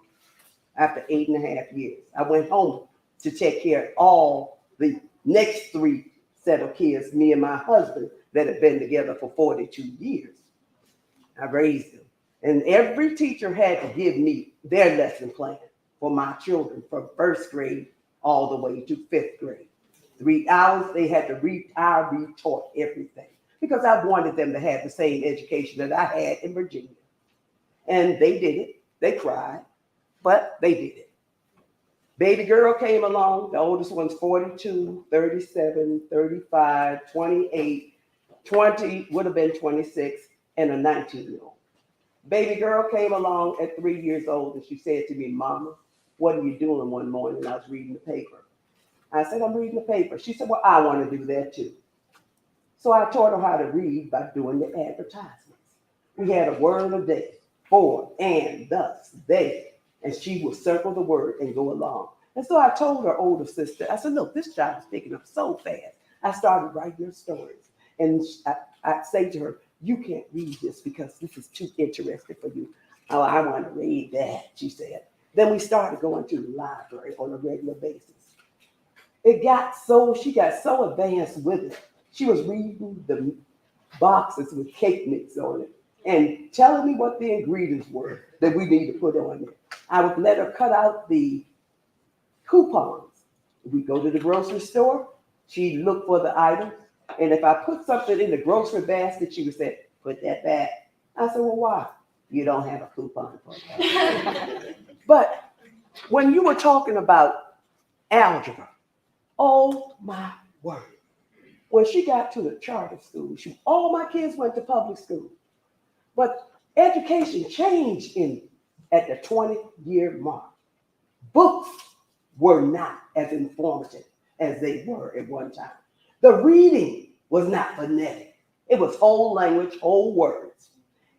After 8.5 years, I went home to take care of all the next 3 set of kids, me and my husband, that had been together for 42 years. I raised them. And every teacher had to give me their lesson plan for my children from 1st grade all the way to 5th grade. 3 hours, they had to I retaught everything because I wanted them to have the same education that I had in Virginia. And they did it. They cried, but they did it. Baby girl came along. The oldest one's 42, 37, 35, 28, 20, would have been 26, and a 19-year-old. Baby girl came along at 3 years old, and she said to me, Mama, what are you doing one morning? I was reading the paper. I said, I'm reading the paper. She said, well, I want to do that too. So I taught her how to read by doing the advertisements. We had a word a day, for, and, thus, they, and she would circle the word and go along. And so I told her older sister, I said, look, this child is picking up so fast. I started writing her stories. And I'd say to her, you can't read this because this is too interesting for you. Oh, I want to read that, she said. Then we started going to the library on a regular basis. She got so advanced with it. She was reading the boxes with cake mix on it and telling me what the ingredients were that we need to put on it. I would let her cut out the coupons. We go to the grocery store, she'd look for the items, and if I put something in the grocery basket, she would say, put that back. I said, well, why? You don't have a coupon for that. But when you were talking about algebra, oh my word. When she got to the charter school, all my kids went to public school. But education changed at the 20-year mark. Books were not as informative as they were at one time. The reading was not phonetic. It was whole language, whole words.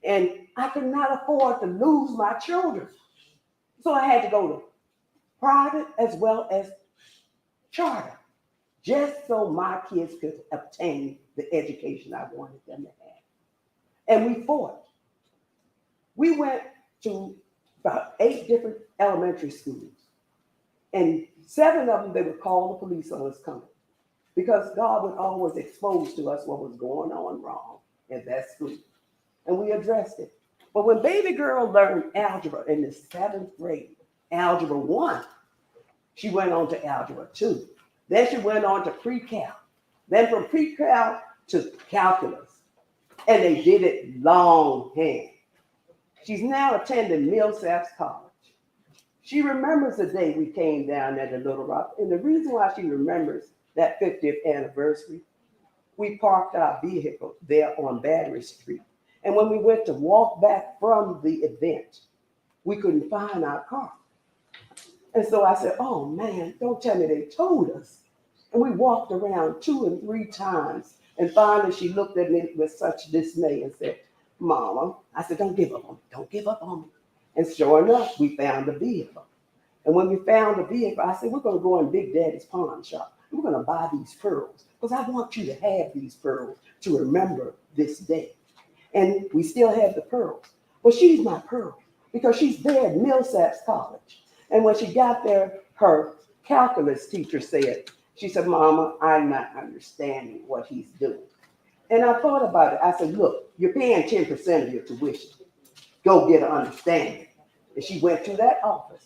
And I could not afford to lose my children. So I had to go to private as well as charter, just so my kids could obtain the education I wanted them to have. And we fought. We went to about 8 different elementary schools. And 7 of them, they would call the police on us coming. Because God would always expose to us what was going on wrong in that school. And we addressed it. But when baby girl learned algebra in the 7th grade, algebra 1, she went on to algebra 2. Then she went on to pre-cal. Then from pre-cal to calculus. And they did it longhand. She's now attending Millsaps College. She remembers the day we came down at the Little Rock. And the reason why she remembers that 50th anniversary, we parked our vehicle there on Battery Street. And when we went to walk back from the event, we couldn't find our car. And so I said, oh man, don't tell me they told us. And we walked around 2 and 3 times. And finally she looked at me with such dismay and said, Mama, I said, don't give up on me, don't give up on me. And sure enough, we found the vehicle. And when we found the vehicle, I said, we're gonna go in Big Daddy's pawn shop. We're gonna buy these pearls because I want you to have these pearls to remember this day. And we still have the pearls. Well, she's my pearl because she's there at Millsaps College. And when she got there, her calculus teacher said, she said, Mama, I'm not understanding what he's doing. And I thought about it. I said, look, you're paying 10% of your tuition. Go get an understanding. And she went to that office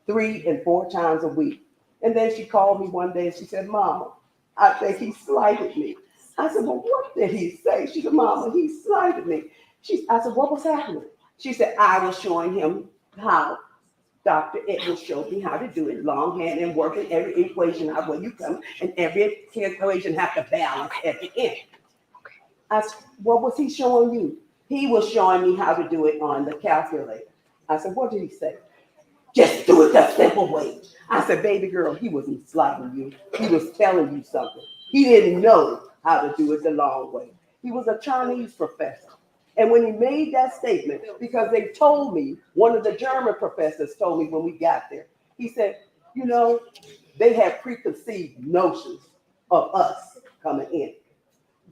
3 and 4 times a week. And then she called me one day and she said, Mama, I think he slighted me. I said, well, what did he say? She said, Mama, he slighted me. I said, what was happening? She said, I was showing him how Dr. Edwards showed me how to do it longhand and working every equation out where you come, and every equation have to balance at the end. I said, what was he showing you? He was showing me how to do it on the calculator. I said, what did he say? Just do it the simple way. I said, baby girl, he wasn't slighting you. He was telling you something. He didn't know how to do it the long way. He was a Chinese professor. And when he made that statement, because they told me, one of the German professors told me when we got there, he said, you know, they have preconceived notions of us coming in.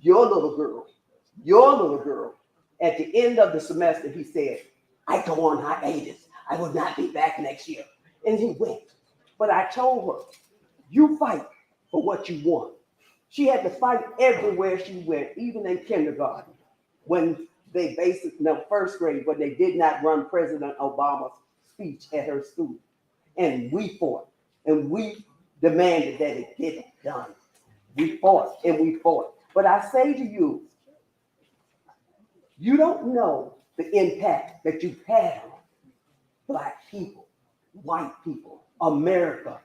Your little girl, at the end of the semester, he said, I go on hiatus. I will not be back next year. And he went. But I told her, you fight for what you want. She had to fight everywhere she went, even in kindergarten, when they first grade, when they did not run President Obama's speech at her school. And we fought, and we demanded that it get done. We fought, and we fought. But I say to you, you don't know the impact that you've had on Black people, white people, America,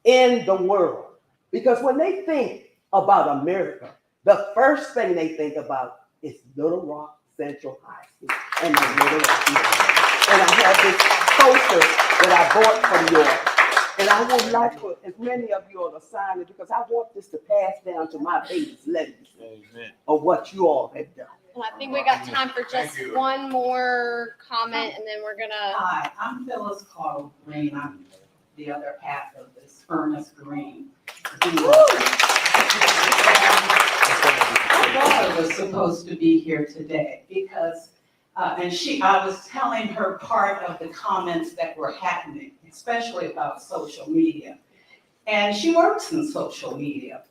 in the world. Because when they think about America, the first thing they think about is Little Rock Central High School and the Little Rock University. And I have this poster that I bought from you. And I would like for as many of you all to sign it because I want this to pass down to my baby's legacy of what you all have done. Well, I think we got time for just one more comment and then we're gonna. Hi, I'm Phyllis Carl Green. I'm the other half of this Ernest Green. My daughter was supposed to be here today because, I was telling her part of the comments that were happening, especially about social media. And she works in social media.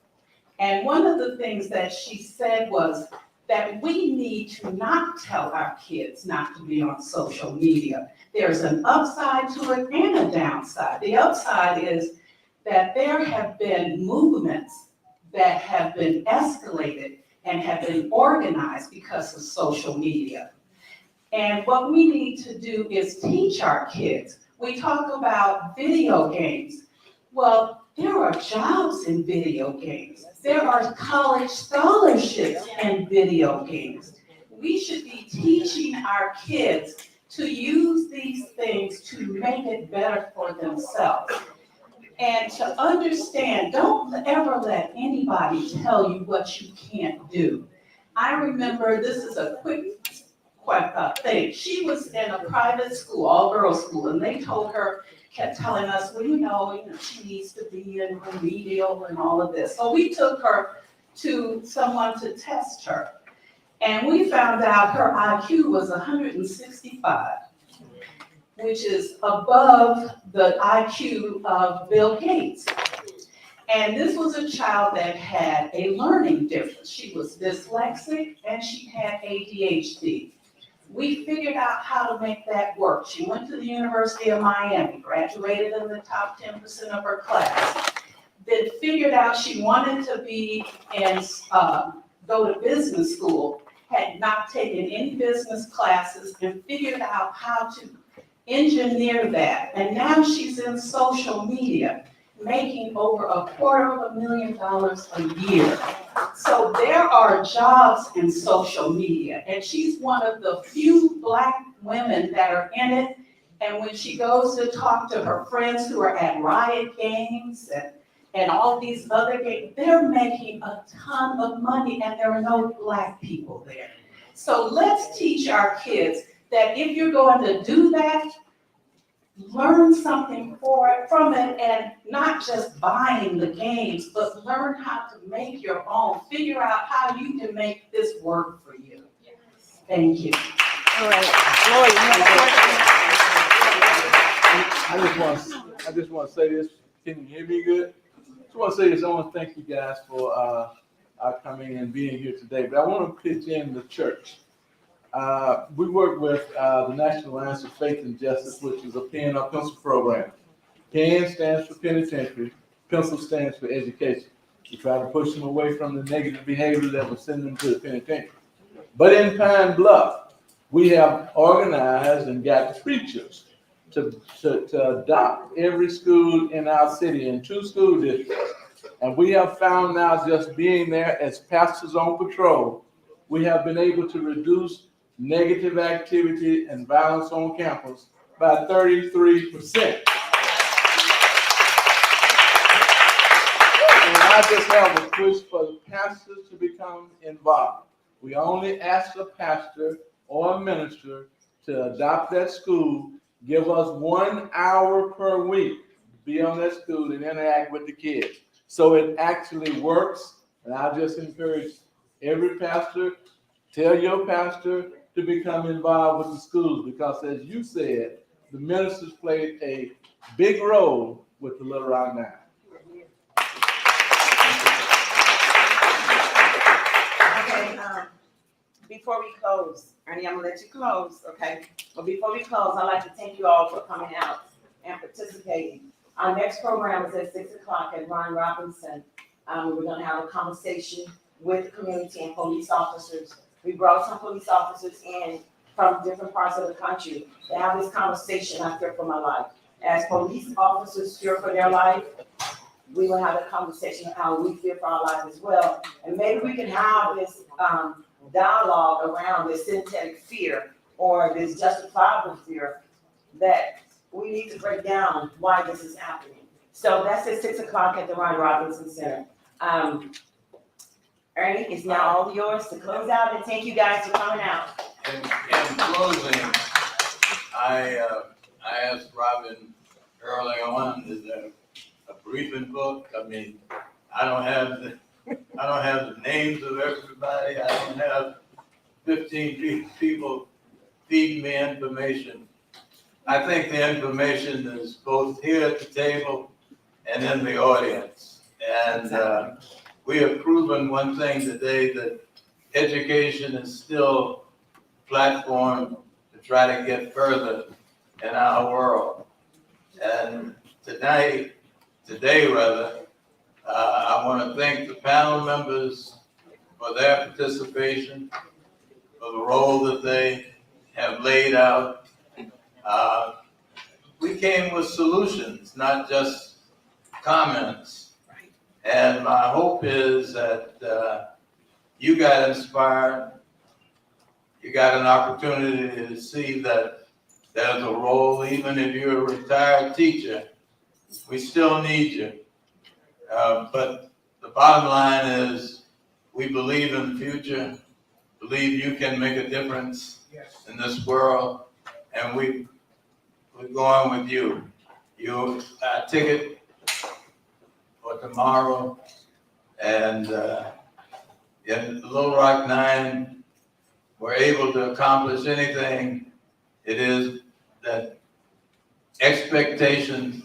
And one of the things that she said was that we need to not tell our kids not to be on social media. There's an upside to it and a downside. The upside is that there have been movements that have been escalated and have been organized because of social media. And what we need to do is teach our kids. We talk about video games. Well, there are jobs in video games. There are college scholarships in video games. We should be teaching our kids to use these things to make it better for themselves. And to understand, don't ever let anybody tell you what you can't do. I remember, this is a quick thing. She was in a private school, all-girls school, and they told her, kept telling us, well, you know, she needs to be in remedial and all of this. So we took her to someone to test her. And we found out her IQ was 165, which is above the IQ of Bill Gates. And this was a child that had a learning difference. She was dyslexic and she had ADHD. We figured out how to make that work. She went to the University of Miami, graduated in the top 10% of her class, then figured out she wanted to be in, go to business school, had not taken any business classes, and figured out how to engineer that. And now she's in social media, making over $250,000 a year. So there are jobs in social media, and she's one of the few Black women that are in it. And when she goes to talk to her friends who are at Riot Games and all these other games, they're making a ton of money and there are no Black people there. So let's teach our kids that if you're going to do that, learn something from it, and not just buying the games, but learn how to make your own. Figure out how you can make this work for you. Thank you. All right. I just want to say this. Can you hear me good? I just want to say this. I want to thank you guys for coming and being here today. But I want to pitch in the church. We work with the National Alliance of Faith and Justice, which is a pen or pencil program. PEN stands for penitentiary, pencil stands for education. We try to push them away from the negative behavior that will send them to the penitentiary. But in Pine Bluff, we have organized and got preachers to adopt every school in our city in 2 school districts. And we have found now, just being there as pastors on patrol, we have been able to reduce negative activity and violence on campus by 33%. And I just have a push for the pastors to become involved. We only ask a pastor or a minister to adopt that school, give us 1 hour per week to be on that school and interact with the kids. So it actually works, and I just encourage every pastor, tell your pastor to become involved with the schools, because as you said, the ministers played a big role with the Little Rock Nine. Okay, before we close, Ernie, I'm gonna let you close, okay? But before we close, I'd like to thank you all for coming out and participating. Our next program is at 6 o'clock at Ron Robinson. We're gonna have a conversation with the community and police officers. We brought some police officers in from different parts of the country to have this conversation. I fear for my life. As police officers fear for their life, we will have a conversation of how we fear for our life as well. And maybe we can have this dialogue around this synthetic fear or this justifiable fear that we need to break down why this is happening. So that's at 6 o'clock at the Ron Robinson Center. Ernie, it's now all yours to close out, and thank you guys for coming out. In closing, I asked Robin early on, is there a briefing book. I mean, I don't have the names of everybody. I don't have 15 people feeding me information. I think the information is both here at the table and in the audience. And we have proven one thing today, that education is still a platform to try to get further in our world. And today, I want to thank the panel members for their participation, for the role that they have laid out. We came with solutions, not just comments. And my hope is that you got inspired, you got an opportunity to see that there's a role, even if you're a retired teacher, we still need you. But the bottom line is, we believe in the future, believe you can make a difference in this world, and we're going with you. Your ticket for tomorrow, and in Little Rock 9, we're able to accomplish anything. It is that expectations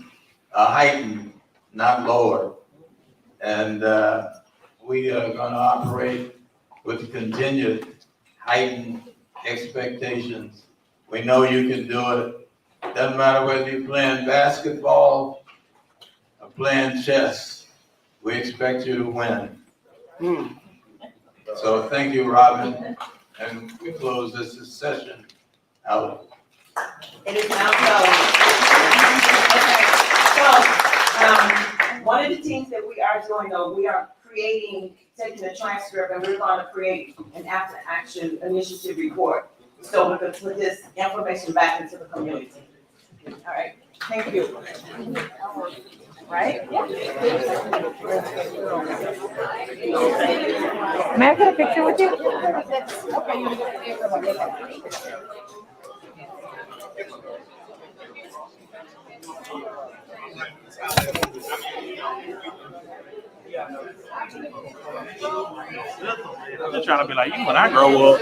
are heightened, not lowered. And we are going to operate with continued heightened expectations. We know you can do it. Doesn't matter whether you're playing basketball or playing chess, we expect you to win. So thank you, Robin, and we close this session out. It is now closed. Okay, so, one of the things that we are doing though, we are taking the transcript, and we're going to create an after action initiative report, so we can put this information back into the community. All right, thank you. Right? May I get a picture with you? Okay, you can get a picture. They're trying to be like you when I grow up.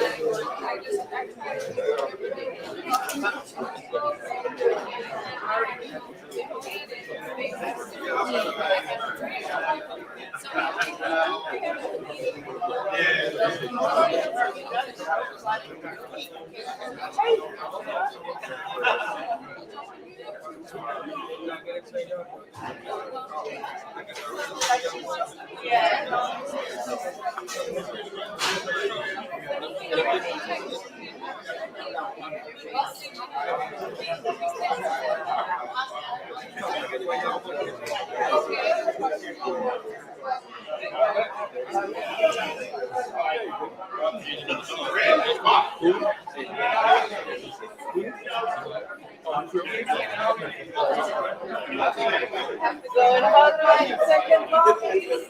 Have to go in about 9 seconds, please.